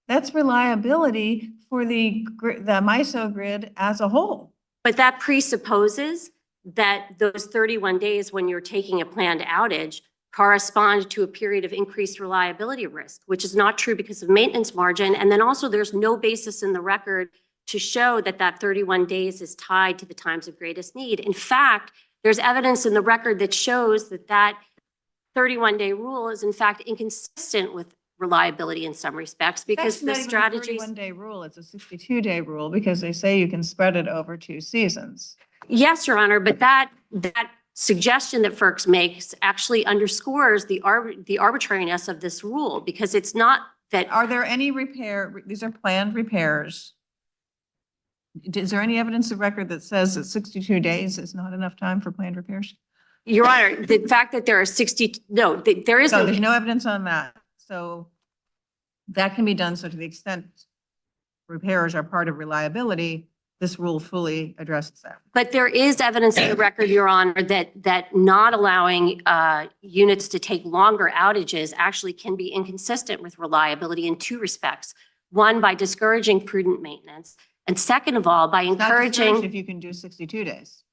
that's reliability for the MISO grid as a whole. But that presupposes that those 31 days when you're taking a planned outage correspond to a period of increased reliability risk, which is not true because of maintenance margin. And then also there's no basis in the record to show that that 31 days is tied to the times of greatest need. In fact, there's evidence in the record that shows that that 31-day rule is in fact inconsistent with reliability in some respects because the strategies. 31-day rule, it's a 62-day rule because they say you can spread it over 2 seasons. Yes, Your Honor, but that suggestion that FERC makes actually underscores the arbitrariness of this rule because it's not that. Are there any these are planned repairs. Is there any evidence of record that says that 62 days is not enough time for planned repairs? Your Honor, the fact that there are there is. No, there's no evidence on that. So that can be done. So to the extent repairs are part of reliability, this rule fully addresses that. But there is evidence in the record, Your Honor, that not allowing units to take longer outages actually can be inconsistent with reliability in 2 respects. One, by discouraging prudent maintenance. And second of all, by It's not discouraged encouraging. if you can do 62 days.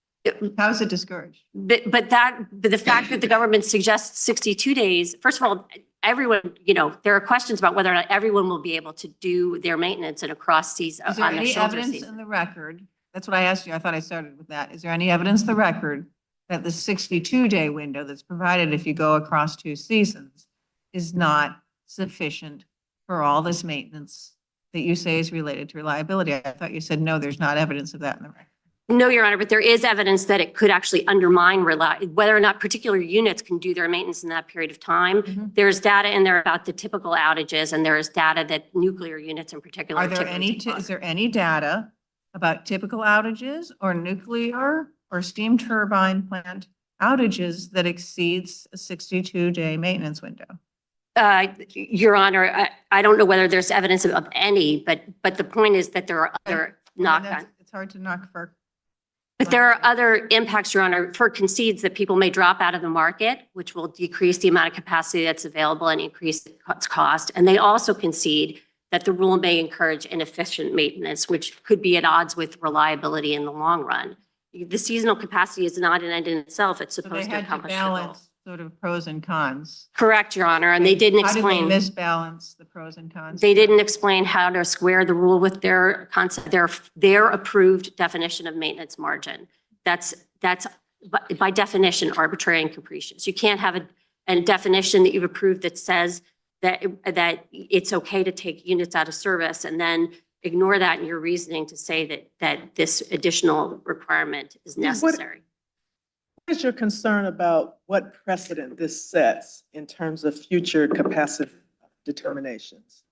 How is it discouraged? But the fact that the government suggests 62 days, first of all, everyone, there are questions about whether or not everyone will be able to do their maintenance and across season. Is there on the any shoulder evidence season. in the record? That's what I asked you. I thought I started with that. Is there any evidence in the record that the 62-day window that's provided if you go across 2 seasons is not sufficient for all this maintenance that you say is related to reliability? I thought you said, no, there's not evidence of that in the record. No, Your Honor, but there is evidence that it could actually undermine whether or not particular units can do their maintenance in that period of time. Mhm. There's data in there about the typical outages, and there is data that nuclear units in particular. Are there typically take is there any data about typical outages or nuclear or steam turbine plant outages that exceeds a 62-day maintenance window? Your Honor, I don't know whether there's evidence of any, but the point is that there are other knock-on. It's hard to knock FERC. But there are other impacts, Your Honor. FERC concedes that people may drop out of the market, which will decrease the amount of capacity that's available and increase its cost. And they also concede that the rule may encourage inefficient maintenance, which could be at odds with reliability in the long run. The seasonal capacity is not an end in itself. It's So they supposed to had to accomplish the goal. balance sort of pros and cons. Correct, Your Honor, and they didn't How did they explain. misbalance the pros and cons? They didn't explain how to square the rule with their concept, their approved definition of maintenance margin. That's by definition arbitrary and capricious. You can't have a definition that you've approved that says that it's okay to take units out of service and then ignore that in your reasoning to say that this additional requirement is necessary. What is your concern about what precedent this sets in terms of future capacity determinations?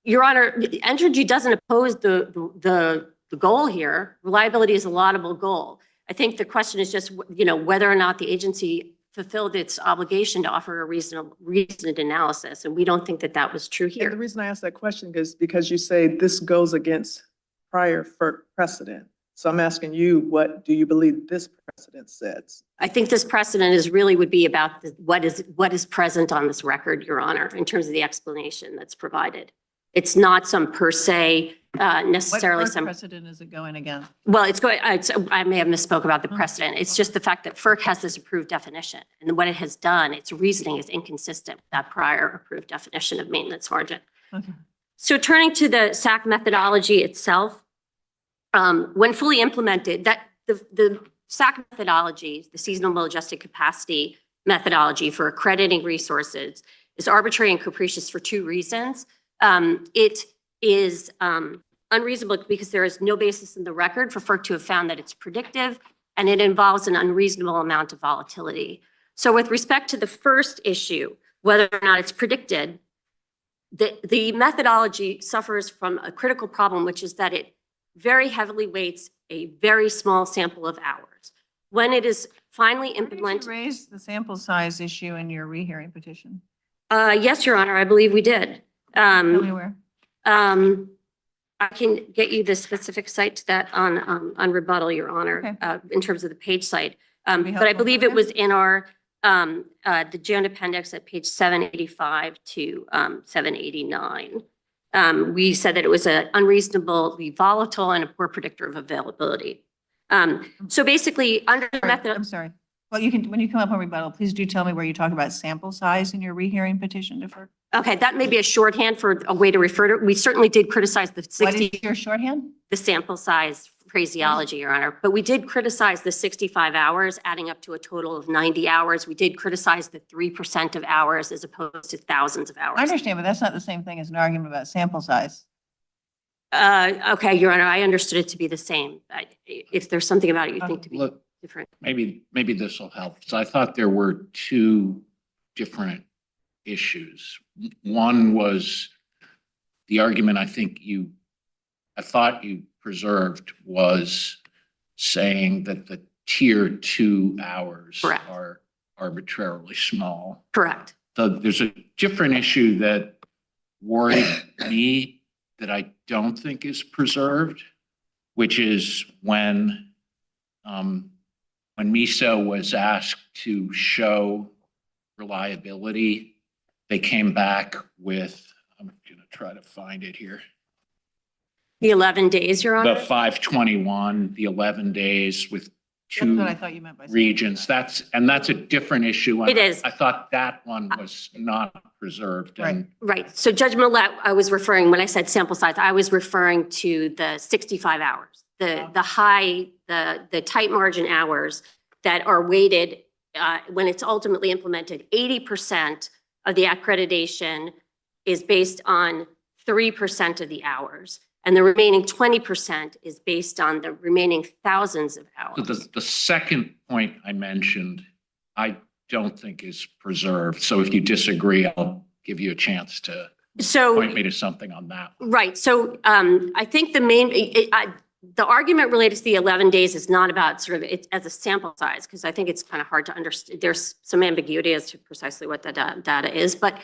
Your Honor, Entergy doesn't oppose the goal here. Reliability is a laudable goal. I think the question is just, whether or not the agency fulfilled its obligation to offer a reasoned analysis, and we don't think that was true And the here. reason I asked that question is because you say this goes against prior FERC precedent. So I'm asking you, what do you believe this precedent sets? I think this precedent would be about what is present on this record, Your Honor, in terms of the explanation that's provided. It's not some per se necessarily What FERC some. precedent is it going against? Well, I may have misspoke about the precedent. It's just the fact that FERC has this approved definition. And what it has done, its reasoning is inconsistent with that prior approved definition of maintenance margin. Okay. So turning to the SAC methodology itself, when fully implemented, that the SAC methodology, the seasonal adjusted capacity methodology for accrediting resources, is arbitrary and capricious for two reasons. It is unreasonable because there is no basis in the record for FERC to have found that it's predictive, and it involves an unreasonable amount of volatility. So with respect to the first issue, whether or not it's predicted, the methodology suffers from a critical problem, which is that it very heavily weights a very small sample of hours. When it is finally Where did you implemented, raise the sample size issue in your rehearing petition? yes, Your Honor, I believe we did. Tell me where. I can get you the specific site to that on rebuttal, Your Honor, in terms of the page site. be But I helpful. believe it Okay. was in our, the joint appendix at page 785 to 789. We said that it was an unreasonably volatile and a poor predictor of availability. So basically, under the method, I'm sorry. Well, you can, when you come up on rebuttal, please do tell me where you talk about sample size in your rehearing petition to FERC. okay, that may be a shorthand for a way to refer to. We certainly did criticize the What 60, is your shorthand? the sample size phraseology, Your Honor, but we did criticize the 65 hours, adding up to a total of 90 hours. We did criticize the 3% of hours as opposed to thousands of hours. I understand, but that's not the same thing as an argument about sample size. Okay, Your Honor, I understood it to be the same. If there's something about it you think to be Look, different. maybe this will help. So I thought there were two different issues. One was the argument I thought you preserved was saying that the tier 2 hours Correct. are arbitrarily small. Correct. There's a different issue that worried me that I don't think is preserved, which is when MISO was asked to show reliability, they came back with, I'm going to try to find it here. The 11 days, Your The Honor? 521, the 11 days with That's two what I thought you meant by. sample regions. size. That's a different issue. and It is. I thought that one was not preserved. And Right. So Judge Millett, I was referring, when I said sample size, I was referring to the 65 hours, the tight margin hours that are weighted when it's ultimately implemented. 80% of the accreditation is based on 3% of the hours. And the remaining 20% is based on the remaining thousands of hours. so the second point I mentioned, I don't think is preserved. So if you disagree, I'll give you a chance to point me to something on that. Right. So I think the argument related to the 11 days is not about sort of it as a sample size, because I think it's kind of hard to understand. There's some ambiguity as to precisely what the data is. But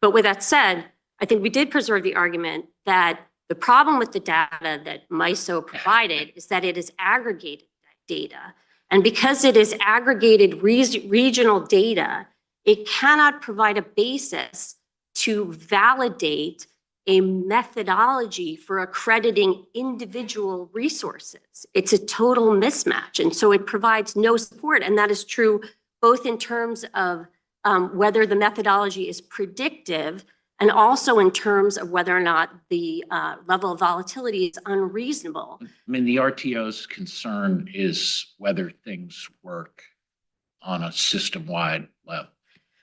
with that said, I think we did preserve the argument that the problem with the data that MISO provided is that it is aggregated data. And because it is aggregated regional data, it cannot provide a basis to validate a methodology for accrediting individual resources. It's a total mismatch. And so it provides no support. And that is true both in terms of whether the methodology is predictive and also in terms of whether or not the level of volatility is unreasonable. I mean, the RTO's concern is whether things work on a system-wide level.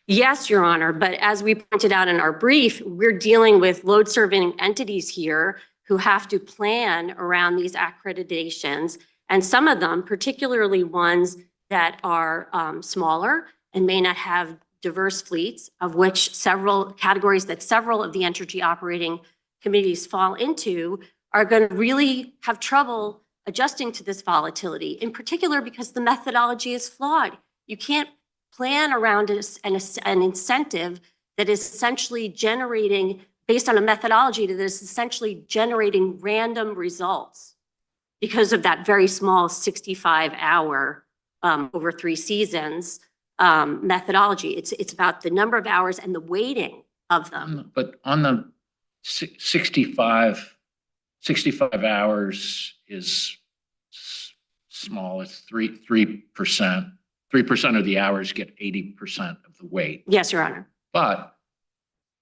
Yes, Your Honor, but as we pointed out in our brief, we're dealing with load serving entities here who have to plan around these accreditations. And some of them, particularly ones that are smaller and may not have diverse fleets, of which several categories that several of the Entergy operating committees fall into, are going to really have trouble adjusting to this volatility, in particular because the methodology is flawed. You can't plan around an incentive that is essentially generating, based on a methodology that is essentially generating random results because of that very small 65-hour over 3 seasons methodology. It's about the number of hours and the weighting of them. But on the 65 hours is small. It's 3%. 3% of the hours get 80% of the weight. Yes, Your Honor. But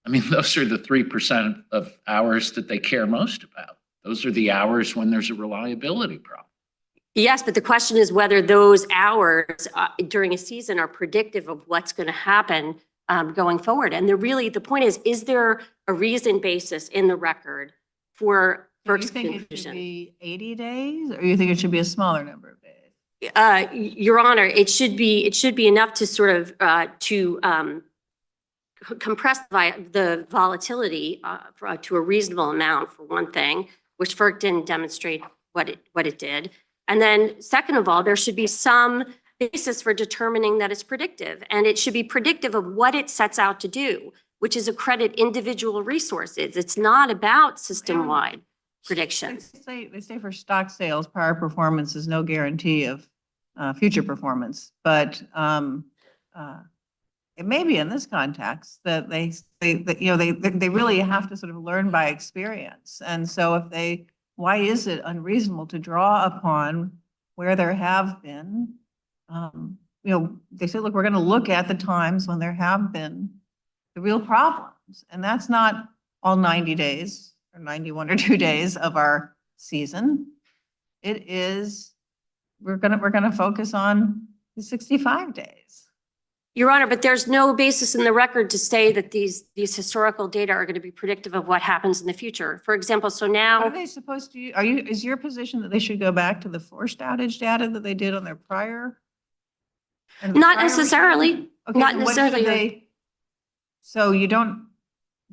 I mean, those are the 3% of hours that they care most about. Those are the hours when there's a reliability problem. Yes, but the question is whether those hours during a season are predictive of what's going to happen going forward. And the point is there a reason basis in the record for Do you FERC's think it should conclusion? be 80 days, or you think it should be a smaller number of days? Your Honor, it should be enough to sort of compress the volatility to a reasonable amount, for one thing, which FERC didn't demonstrate what it did. And then second of all, there should be some basis for determining that it's predictive, and it should be predictive of what it sets out to do, which is accredit individual resources. It's not about system-wide predictions. They say for stock sales, prior performance is no guarantee of future performance, but it may be in this context that they really have to sort of learn by experience. And so why is it unreasonable to draw upon where there have been, they say, look, we're going to look at the times when there have been the real problems. And that's not all 90 days or 91 or 2 days of our season. It is, we're going to focus on the 65 days. Your Honor, but there's no basis in the record to say that these historical data are going to be predictive of what happens in the future. For example, so What now, are they supposed to, is your position that they should go back to the forced outage data that they did on their prior? and the not prior necessarily, regime? Okay, not then what necessarily. should they? So you don't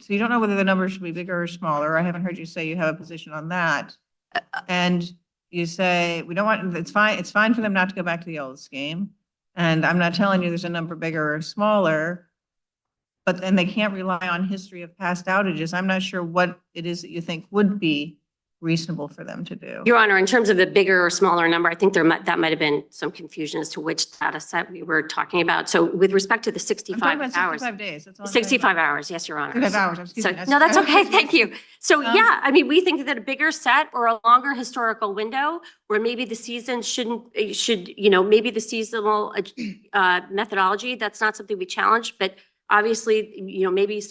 know whether the numbers should be bigger or smaller. I haven't heard you say you have a position on that. And you say, we don't want, it's fine for them not to go back to the old scheme. And I'm not telling you there's a number bigger or smaller, but then they can't rely on history of past outages. I'm not sure what it is that you think would be reasonable for them to do. Your Honor, in terms of the bigger or smaller number, I think that might have been some confusion as to which data set we were talking about. So with respect to the I'm talking 65 about hours. 65 days. That's all I'm talking 65 about. hours, yes, Your Honor. 65 hours, excuse So, me. no, that's okay, thank you. So Um, yeah, I mean, we think that a bigger set or a longer historical window where maybe the season maybe the seasonal methodology, that's not something we challenge, but obviously, maybe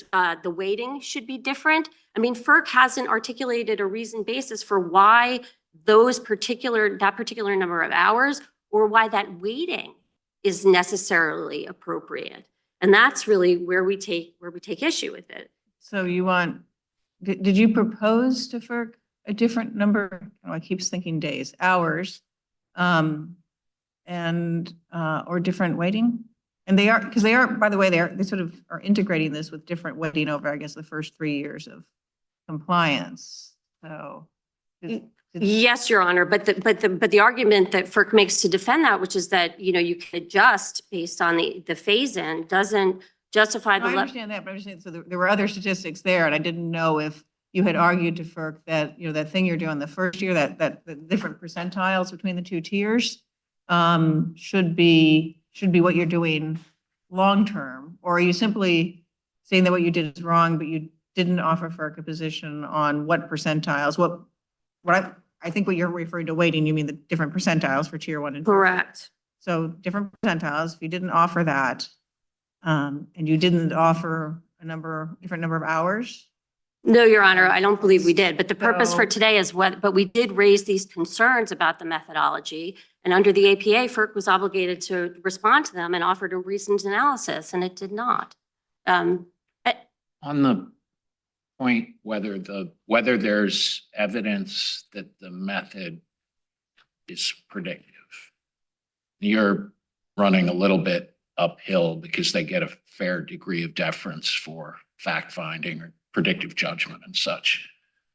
the weighting should be different. I mean, FERC hasn't articulated a reason basis for why that particular number of hours or why that weighting is necessarily appropriate. And that's really where we take issue with it. So you want, did you propose to FERC a different number? Oh, I keep thinking days, hours, or different weighting? And they are, because they are, by the way, they sort of are integrating this with different weighting over, I guess, the first 3 years of compliance. So. Yes, Your Honor, but the argument that FERC makes to defend that, which is that, you can adjust based on the phase-in, doesn't justify No, I understand that, but I'm just saying, so there were other statistics there, and I didn't know if you had argued to FERC that, that thing you're doing the first year, that the different percentiles between the two tiers should be what you're doing long-term, or are you simply saying that what you did is wrong, but you didn't offer FERC a position on what percentiles, I think what you're referring to weighting, you mean the different percentiles for tier 1 and 2. correct. So different percentiles, if you didn't offer that, and you didn't offer different number of hours? No, Your Honor, I don't believe we did. But the purpose for So- today is but we did raise these concerns about the methodology. And under the APA, FERC was obligated to respond to them and offered a reasoned analysis, and it did not. On the point whether there's evidence that the method is predictive, you're running a little bit uphill because they get a fair degree of deference for fact finding or predictive judgment and such.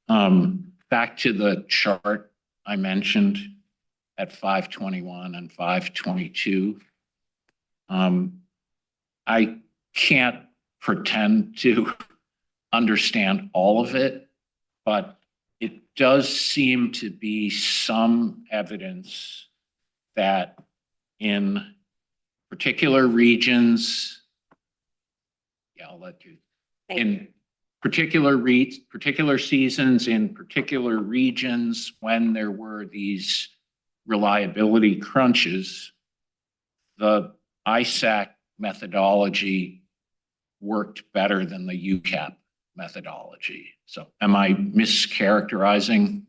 Back to the chart I mentioned at 521 and 522. I can't pretend to understand all of it, but it does seem to be some evidence that in particular regions, I'll let you, in particular seasons, in particular regions, when there were these reliability crunches, the ISAC methodology worked better than the UCAP methodology. So am I mischaracterizing?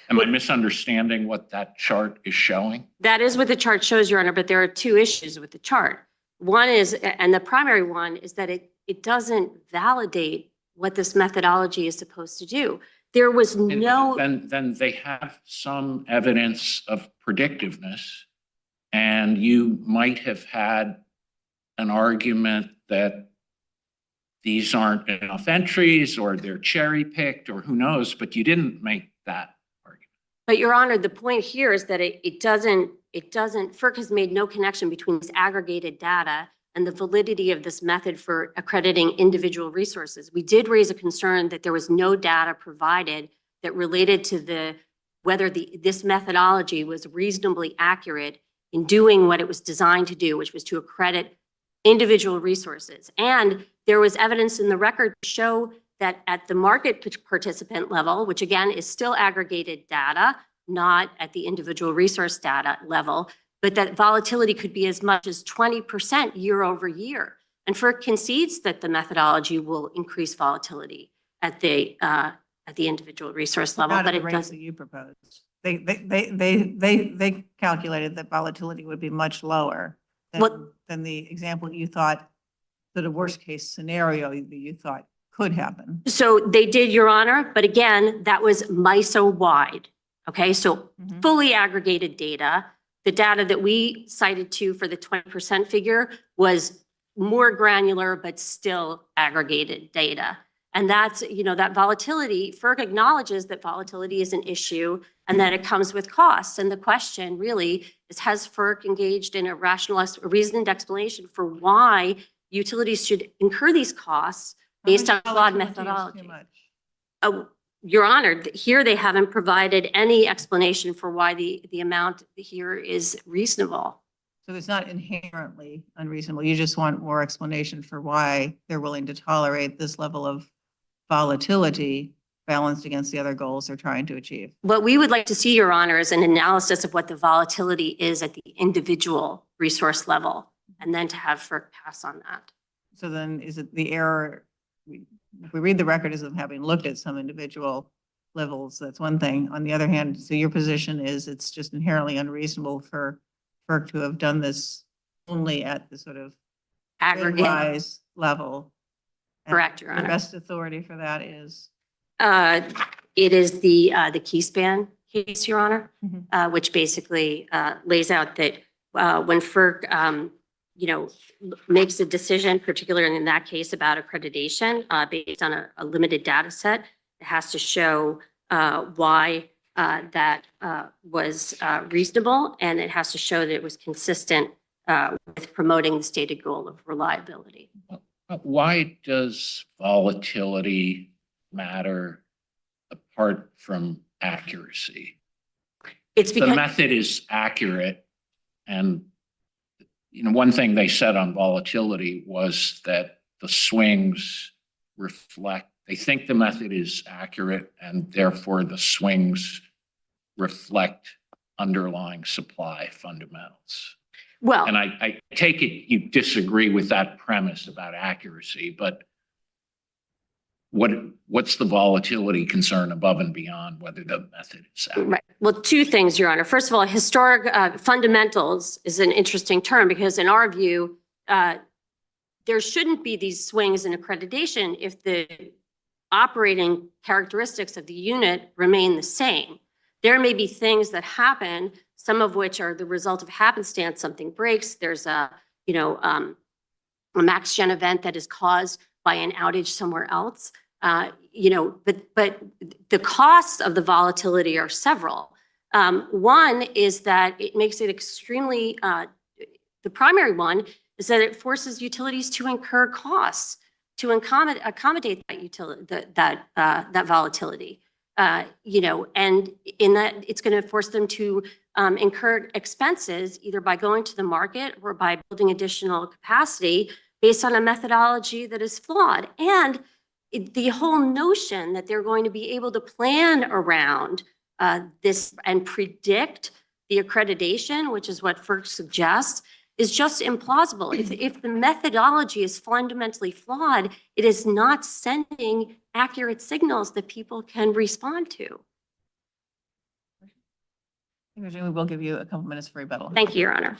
Am I misunderstanding what that chart is showing? That is what the chart shows, Your Honor, but there are two issues with the chart. One is, and the primary one is that it doesn't validate what this methodology is supposed to do. There was no. Then they have some evidence of predictiveness, and you might have had an argument that these aren't enough entries or they're cherry picked or who knows, but you didn't make that argument. But Your Honor, the point here is that it doesn't, FERC has made no connection between this aggregated data and the validity of this method for accrediting individual resources. We did raise a concern that there was no data provided that related to whether this methodology was reasonably accurate in doing what it was designed to do, which was to accredit individual resources. And there was evidence in the record to show that at the market participant level, which again is still aggregated data, not at the individual resource data level, but that volatility could be as much as 20% year over year. And FERC concedes that the methodology will increase volatility at the individual resource level, Not but at it the rates doesn't. that you proposed. They calculated that volatility would be much lower than the example you thought, that a worst case scenario that you thought could happen. So they did, Your Honor, but again, that was MISO wide. Okay, so fully aggregated data. The data that we cited to for the 20% figure was more granular, but still aggregated data. And that's, that volatility, FERC acknowledges that volatility is an issue and that it comes with costs. And the question really is, has FERC engaged in a reasoned explanation for why utilities should incur these costs based on flawed methodology? Your Honor, here they haven't provided any explanation for why the amount here is reasonable. So it's not inherently unreasonable. You just want more explanation for why they're willing to tolerate this level of volatility balanced against the other goals they're trying to achieve. What we would like to see, Your Honor, is an analysis of what the volatility is at the individual resource level, and then to have FERC pass on that. So then is it the error, if we read the record as of having looked at some individual levels, that's one thing. On the other hand, so your position is it's just inherently unreasonable for FERC to have done this only at the sort of Aggregate. wise level. And Correct, Your the Honor. best authority for that is? It is the Keyspan case, Your Honor, Mhm. which basically lays out that when FERC, makes a decision, particularly in that case about accreditation based on a limited data set, it has to show why that was reasonable, and it has to show that it was consistent with promoting the stated goal of reliability. Why does volatility matter apart from accuracy? It's The because method is accurate, and one thing they said on volatility was that the swings reflect, they think the method is accurate, and therefore the swings reflect underlying supply fundamentals. well, And I take it you disagree with that premise about accuracy, but what's the volatility concern above and beyond whether the method is accurate? right. Well, two things, Your Honor. First of all, historic fundamentals is an interesting term because in our view, there shouldn't be these swings in accreditation if the operating characteristics of the unit remain the same. There may be things that happen, some of which are the result of happenstance. Something breaks. There's a max gen event that is caused by an outage somewhere else. But the costs of the volatility are several. One is that it makes it extremely, the primary one is that it forces utilities to incur costs to accommodate that volatility. And in that, it's going to force them to incur expenses either by going to the market or by building additional capacity based on a methodology that is flawed. And the whole notion that they're going to be able to plan around this and predict the accreditation, which is what FERC suggests, is just implausible. If the methodology is fundamentally flawed, it is not sending accurate signals that people can respond to. We will give you a couple minutes for rebuttal. Thank you, Your Honor.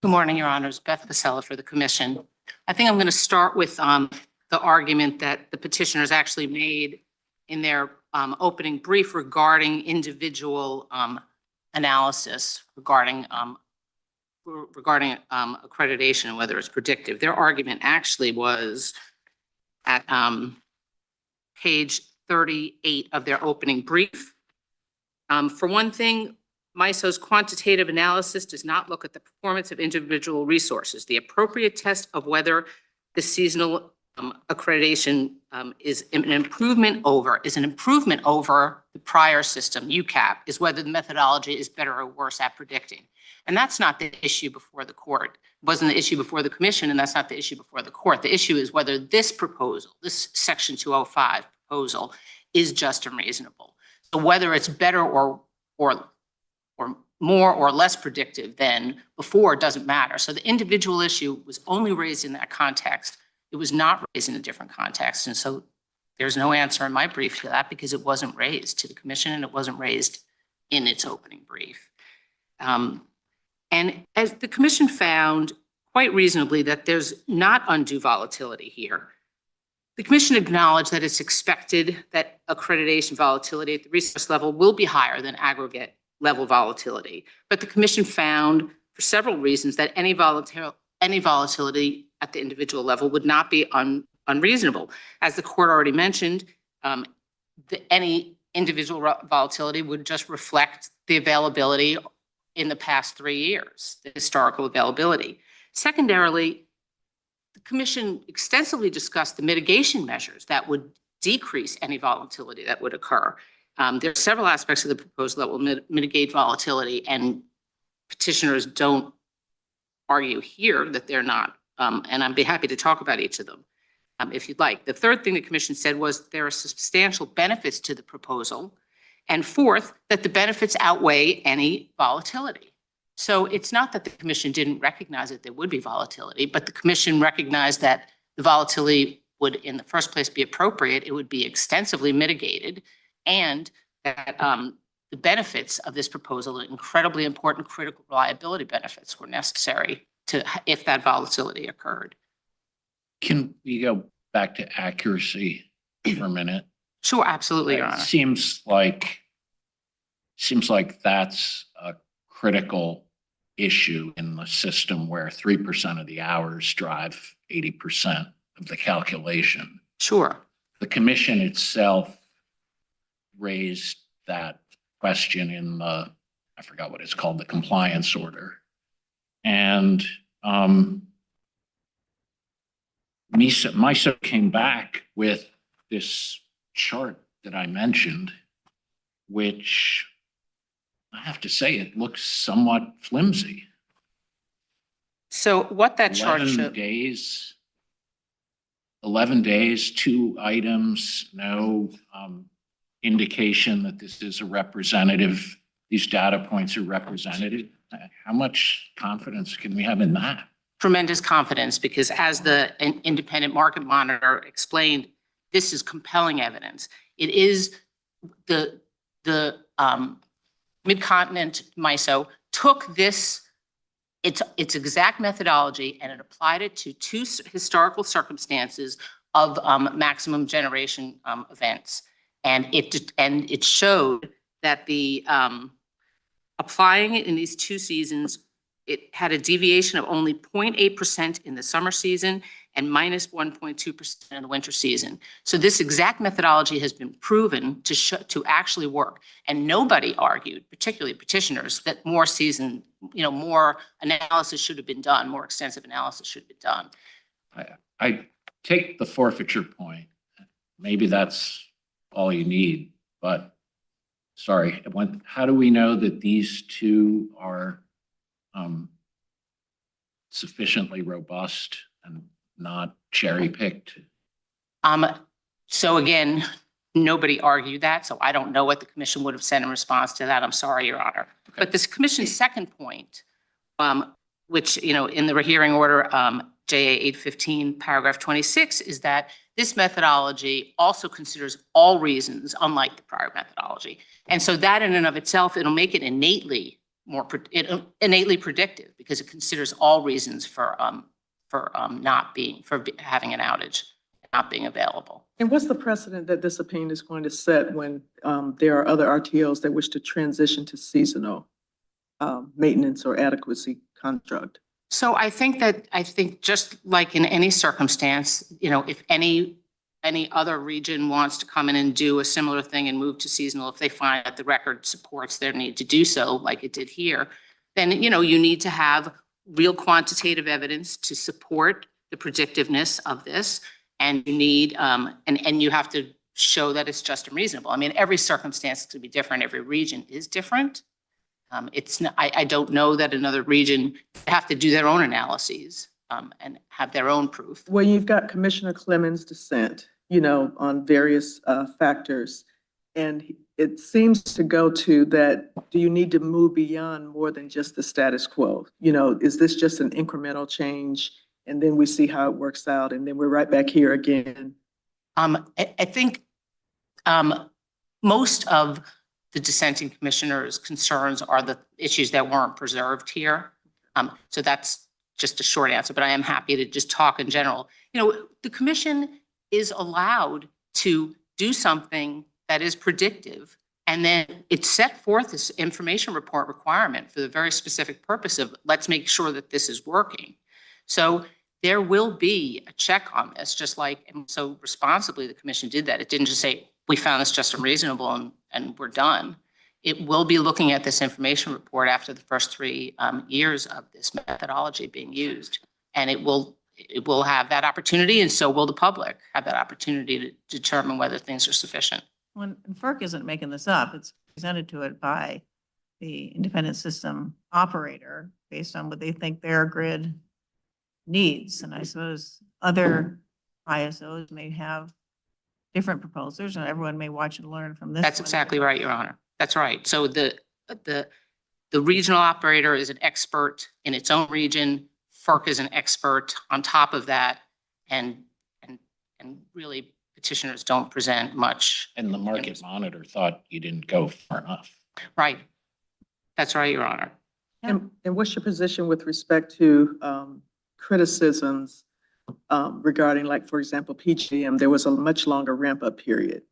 Good morning, Your Honors. Beth Pasella for the Commission. I think I'm going to start with the argument that the petitioners actually made in their opening brief regarding individual analysis regarding accreditation and whether it's predictive. Their argument actually was at page 38 of their opening brief. For one thing, MISO's quantitative analysis does not look at the performance of individual resources. The appropriate test of whether the seasonal accreditation is an improvement over the prior system, UCAP, is whether the methodology is better or worse at predicting. And that's not the issue before the court. It wasn't the issue before the commission, and that's not the issue before the court. The issue is whether this proposal, this Section 205 proposal, is just and reasonable. So whether it's better or more or less predictive than before doesn't matter. So the individual issue was only raised in that context. It was not raised in a different context. And so there's no answer in my brief to that because it wasn't raised to the commission and it wasn't raised in its opening brief. And as the commission found quite reasonably that there's not undue volatility here. The commission acknowledged that it's expected that accreditation volatility at the resource level will be higher than aggregate level volatility. But the commission found for several reasons that any volatility at the individual level would not be unreasonable. As the court already mentioned, any individual volatility would just reflect the availability in the past 3 years, the historical availability. Secondarily, the commission extensively discussed the mitigation measures that would decrease any volatility that would occur. There are several aspects of the proposal that will mitigate volatility, and petitioners don't argue here that they're not. And I'd be happy to talk about each of them if you'd like. The third thing the commission said was there are substantial benefits to the proposal. And fourth, that the benefits outweigh any volatility. So it's not that the commission didn't recognize that there would be volatility, but the commission recognized that the volatility would in the first place be appropriate, it would be extensively mitigated, and that the benefits of this proposal, incredibly important critical reliability benefits, were necessary to if that volatility occurred. Can we go back to accuracy for a minute? Sure, absolutely, Your Honor. It seems like that's a critical issue in the system where 3% of the hours drive 80% of the calculation. Sure. The commission itself raised that question in the, I forgot what it's called, the compliance order. And MISO came back with this chart that I mentioned, which I have to say, it looks somewhat flimsy. So what that chart 11 days, 11 days, 2 items, no indication that this is a representative, these data points are representative. How much confidence can we have in that? Tremendous confidence, because as the independent market monitor explained, this is compelling evidence. It is the Mid-Continent MISO took this, its exact methodology, and it applied it to 2 historical circumstances of maximum generation events. And it showed that the applying it in these 2 seasons, it had a deviation of only 0.8% in the summer season and minus 1.2% in the winter season. So this exact methodology has been proven to actually work. And nobody argued, particularly petitioners, that more analysis should have been done, more extensive analysis should have been done. I take the forfeiture point. Maybe that's all you need, but sorry, how do we know that these 2 are sufficiently robust and not cherry picked? So again, Nobody argued that, so I don't know what the commission would have said in response to that. I'm sorry, Your Honor. But this commission's second point, which, in the rehearing order, JA 815, paragraph 26, is that this methodology also considers all reasons, unlike the prior methodology. And so that in and of itself, it'll make it innately predictive because it considers all reasons for having an outage, not being available. And what's the precedent that this opinion is going to set when there are other RTOs that wish to transition to seasonal maintenance or adequacy construct? So I think just like in any circumstance, if any other region wants to come in and do a similar thing and move to seasonal, if they find that the record supports their need to do so, like it did here, then, you need to have real quantitative evidence to support the predictiveness of this. And you need, and you have to show that it's just and reasonable. I mean, every circumstance is going to be different. Every region is different. I don't know that another region have to do their own analyses and have their own proof. Well, you've got Commissioner Clemens' dissent, on various factors. And it seems to go to that, do you need to move beyond more than just the status quo? Is this just an incremental change? And then we see how it works out. And then we're right back here again. I think most of the dissenting commissioners' concerns are the issues that weren't preserved here. So that's just a short answer, but I am happy to just talk in general. The commission is allowed to do something that is predictive, and then it's set forth this information report requirement for the very specific purpose of let's make sure that this is working. So there will be a check on this, just like, and so responsibly the commission did that. It didn't just say, we found this just unreasonable and we're done. It will be looking at this information report after the first 3 years of this methodology being used. And it will have that opportunity, and so will the public have that opportunity to determine whether things are sufficient. When FERC isn't making this up, it's presented to it by the independent system operator based on what they think their grid needs. And I suppose other ISOs may have different proposals, and everyone may watch and learn from this. That's exactly right, Your Honor. That's right. So the regional operator is an expert in its own region. FERC is an expert on top of that, and really petitioners don't present much. And the market monitor thought you didn't go far enough. Right. That's right, Your Honor. And what's your position with respect to criticisms regarding, like, for example, PGM? There was a much longer ramp-up period.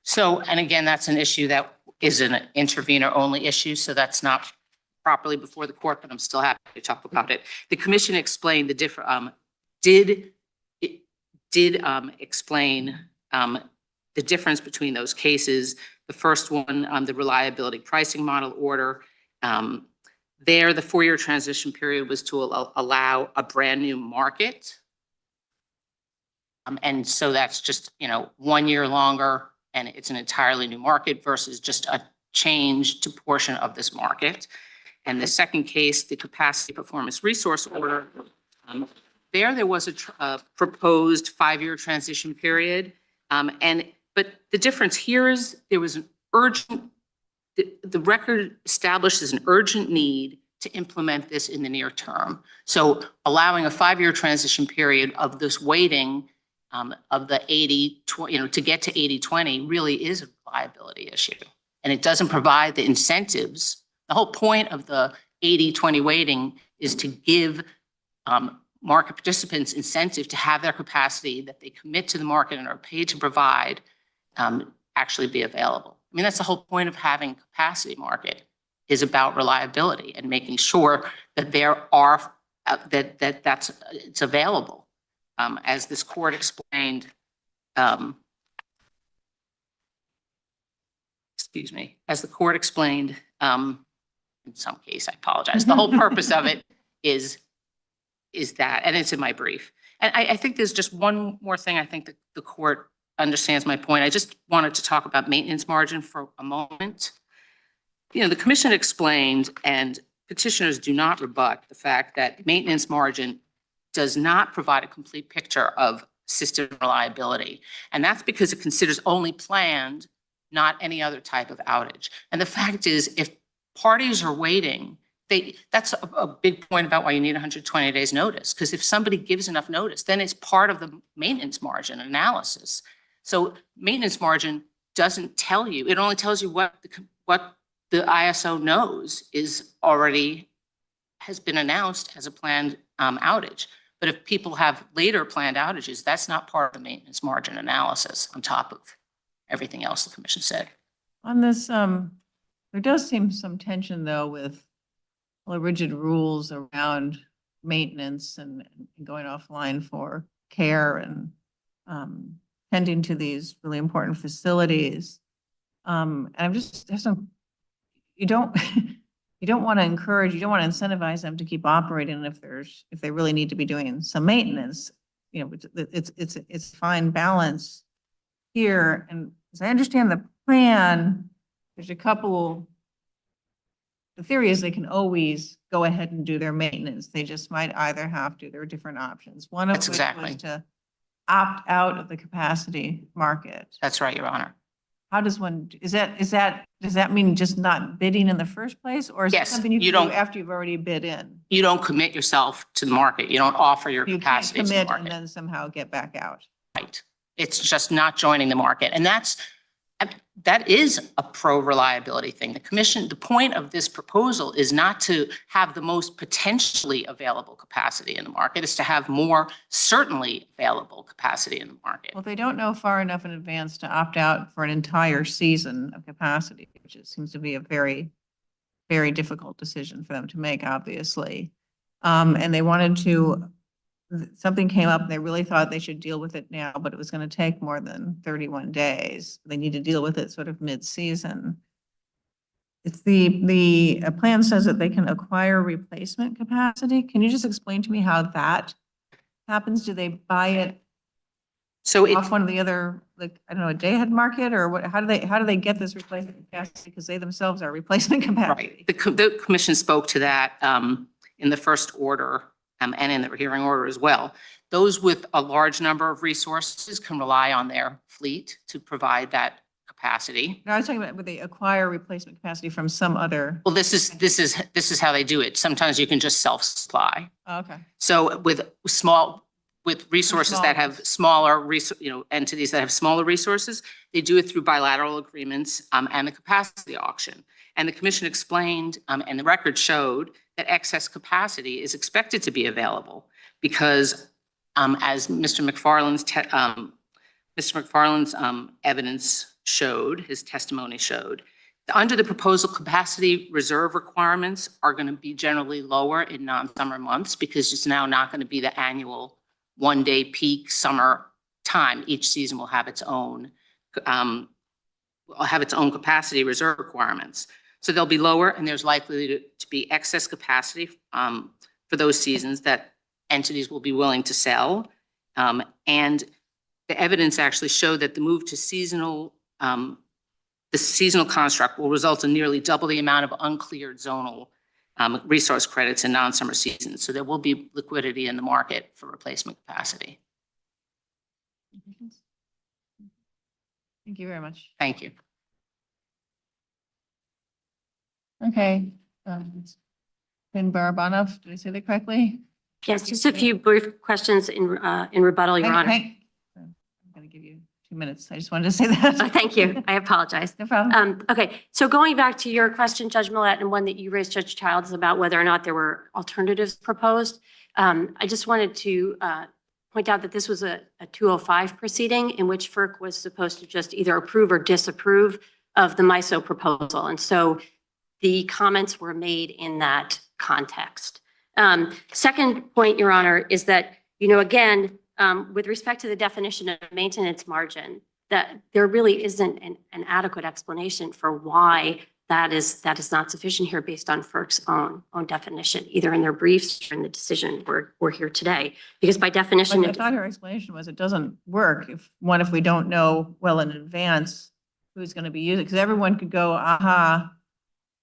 So, and again, that's an issue that is an intervener-only issue, so that's not properly before the court, but I'm still happy to talk about it. The commission explained the different, did explain the difference between those cases. The first one, the reliability pricing model order, there, the 4-year transition period was to allow a brand new market. And so that's just, 1 year longer, and it's an entirely new market versus just a change to portion of this market. And the second case, the capacity performance resource order, there was a proposed 5-year transition period. But the difference here is there was an urgent, the record establishes an urgent need to implement this in the near term. So allowing a 5-year transition period of this waiting of the 80-20, to get to 80-20 really is a viability issue. And it doesn't provide the incentives. The whole point of the 80-20 waiting is to give market participants incentive to have their capacity that they commit to the market and are paid to provide actually be available. I mean, that's the whole point of having capacity market, is about reliability and making sure that there are it's available. As this court explained, as the court explained, in some case, I apologize. The whole purpose of it is that, and it's in my brief. And I think there's just one more thing I think that the court understands my point. I just wanted to talk about maintenance margin for a moment. The commission explained, and petitioners do not rebut the fact that maintenance margin does not provide a complete picture of system reliability. And that's because it considers only planned, not any other type of outage. And the fact is, if parties are waiting, that's a big point about why you need 120 days notice. Because if somebody gives enough notice, then it's part of the maintenance margin analysis. So maintenance margin doesn't tell you, it only tells you what the ISO knows has been announced as a planned outage. But if people have later planned outages, that's not part of the maintenance margin analysis on top of everything else the commission said. On this, there does seem some tension though with rigid rules around maintenance and going offline for care and tending to these really important facilities. And I'm just, you don't want to encourage, you don't want to incentivize them to keep operating if they really need to be doing some maintenance. You know, it's a fine balance here. And as I understand the plan, there's a couple, the theory is they can always go ahead and do their maintenance. They just might either have to, there are different options. One of which was to opt out of the capacity market. That's right, Your Honor. How does one, does that mean just not bidding in the first place? Or is it Yes, something you you can do don't- after you've already bid in? You don't commit yourself to the market. You don't offer your You can't capacity to the commit and market. then somehow get back out. Right. It's just not joining the market. And that is a pro-reliability thing. The point of this proposal is not to have the most potentially available capacity in the market, it's to have more certainly available capacity in the market. Well, they don't know far enough in advance to opt out for an entire season of capacity, which seems to be a very, very difficult decision for them to make, obviously. And they wanted to, something came up and they really thought they should deal with it now, but it was going to take more than 31 days. They need to deal with it sort of mid-season. It's the plan says that they can acquire replacement capacity. Can you just explain to me how that happens? Do they buy it off one of the other, like, I don't know, a day-ahead market, or what? How do they get this replacement capacity? Because they themselves are replacement capacity. Right. The commission spoke to that in the first order and in the hearing order as well. Those with a large number of resources can rely on their fleet to provide that capacity. No, I was talking about, would they acquire replacement capacity from some other? Well, this is how they do it. Sometimes you can just self-supply. Oh, okay. So with resources that have smaller, entities that have smaller resources, they do it through bilateral agreements and the capacity auction. And the commission explained, and the record showed, that excess capacity is expected to be available because, as Mr. McFarland's evidence showed, his testimony showed, under the proposal, capacity reserve requirements are going to be generally lower in non-summer months because it's now not going to be the annual one-day peak summer time. Each season will have its own capacity reserve requirements. So they'll be lower, and there's likely to be excess capacity for those seasons that entities will be willing to sell. And the evidence actually showed that the move to the seasonal construct will result in nearly double the amount of uncleared zonal resource credits in non-summer seasons. So there will be liquidity in the market for replacement capacity. Thank you very much. Thank you. Okay. Ben Barabanov, did I say that correctly? Yes, just a few brief questions in rebuttal, Your Honor. I'm going to give you 2 minutes. I just wanted to say that. Oh, thank you. I apologize. No problem. Okay, so going back to your question, Judge Millett, and one that you raised, Judge Childs, about whether or not there were alternatives proposed. I just wanted to point out that this was a 205 proceeding in which FERC was supposed to just either approve or disapprove of the MISO proposal. And so the comments were made in that context. Second point, Your Honor, is that, again, with respect to the definition of maintenance margin, that there really isn't an adequate explanation for why that is not sufficient here based on FERC's own definition, either in their briefs or in the decision we're here today. Because by definition, I thought her explanation was it doesn't work if we don't know well in advance who's going to be using it, because everyone could go, aha.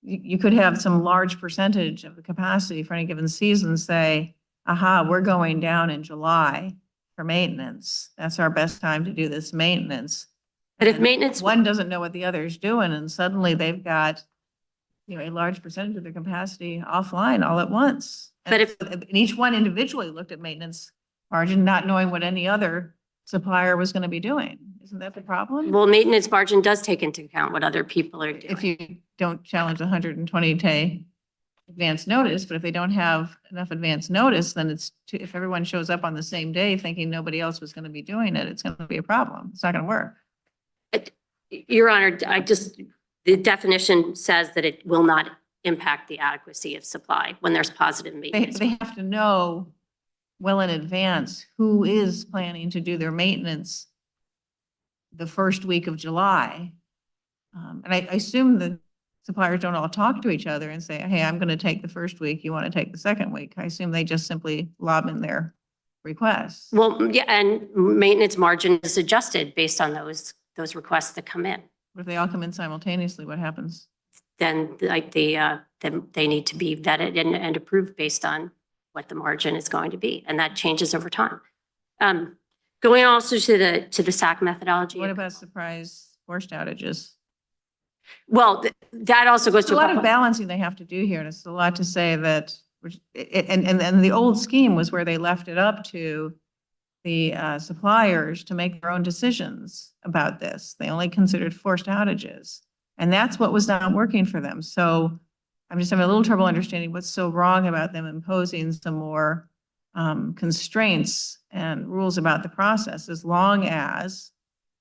You could have some large percentage of the capacity for any given season say, aha, we're going down in July for maintenance. That's our best time to do this maintenance. But if And maintenance, one doesn't know what the other is doing, and suddenly they've got, a large percentage of their capacity offline all at once. But And each one individually looked at maintenance margin, not knowing what any other supplier was going to be doing. Isn't that the problem? well, maintenance margin does take into account what other people are If doing. you don't challenge the 120-day advance notice, but if they don't have enough advance notice, then if everyone shows up on the same day thinking nobody else was going to be doing it, it's going to be a problem. It's not going to work. Your Honor, the definition says that it will not impact the adequacy of supply when there's positive They, maintenance. they have to know well in advance who is planning to do their maintenance the first week of July. And I assume the suppliers don't all talk to each other and say, hey, I'm going to take the first week, you want to take the second week. I assume they just simply lob in their requests. Well, yeah, and maintenance margin is adjusted based on those requests that come in. But if they all come in simultaneously, what happens? Then then they need to be vetted and approved based on what the margin is going to be, and that changes over time. Going also to the SAC methodology. What about surprise forced outages? Well, that also goes There's to a lot of balancing they have to do here, and it's a lot to say that, and the old scheme was where they left it up to the suppliers to make their own decisions about this. They only considered forced outages, and that's what was not working for them. So I'm just having a little trouble understanding what's so wrong about them imposing some more constraints and rules about the process, as long as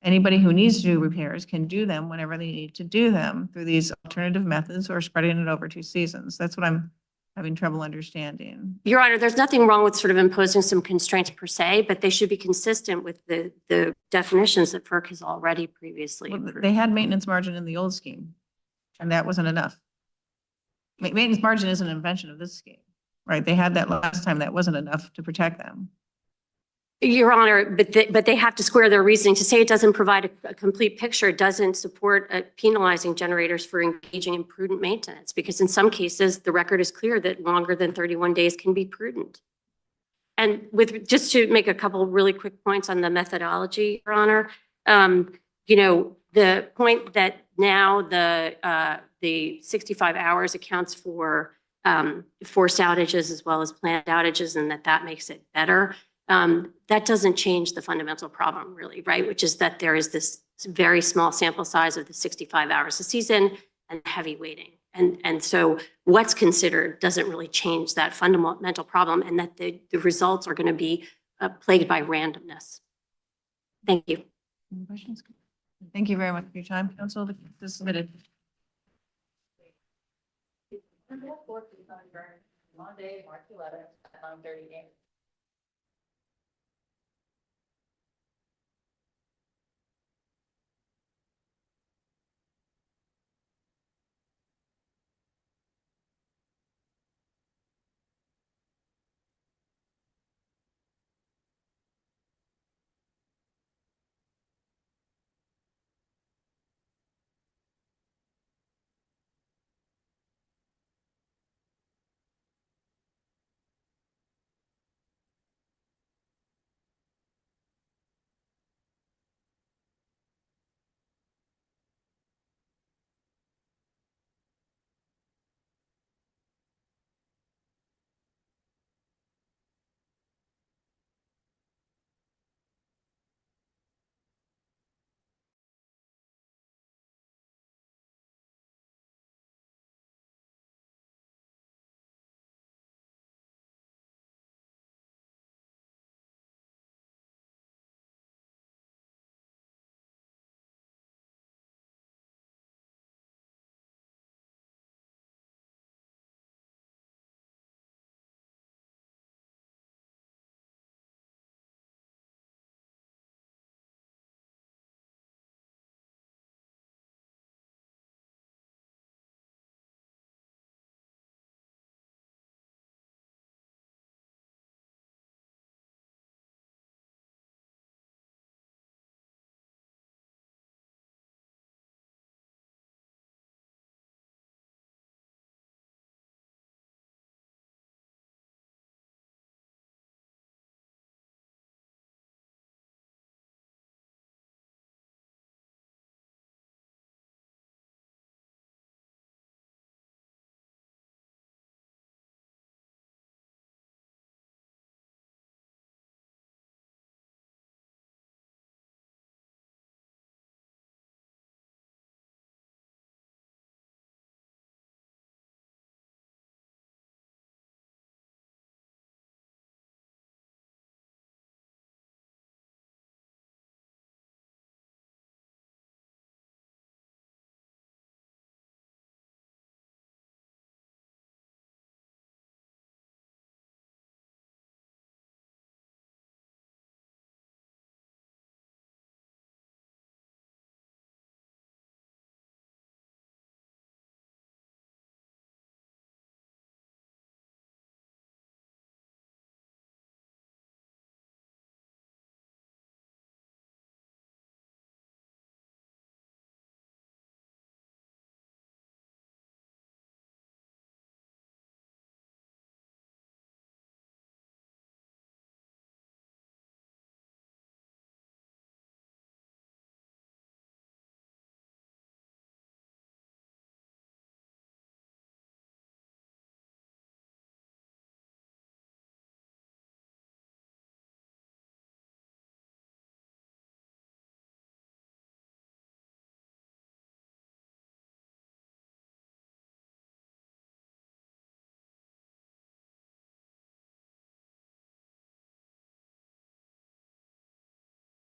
anybody who needs to do repairs can do them whenever they need to do them through these alternative methods or spreading it over 2 seasons. That's what I'm having trouble understanding. Your Honor, there's nothing wrong with sort of imposing some constraints per se, but they should be consistent with the definitions that FERC has already previously Well, approved. they had maintenance margin in the old scheme, and that wasn't enough. Maintenance margin is an invention of this scheme, right? They had that last time. That wasn't enough to protect them. Your Honor, but they have to square their reasoning. To say it doesn't provide a complete picture doesn't support penalizing generators for engaging in prudent maintenance, because in some cases, the record is clear that longer than 31 days can be prudent. And just to make a couple really quick points on the methodology, Your Honor, the point that now the 65 hours accounts for forced outages as well as planned outages, and that makes it better. That doesn't change the fundamental problem, really, right? Which is that there is this very small sample size of the 65 hours a season and heavy weighting. And so what's considered doesn't really change that fundamental problem, and that the results are going to be plagued by randomness. Thank you. Any questions? Thank you very much for your time, counsel. This is submitted. Monday, March 11th at 9:30 a.m.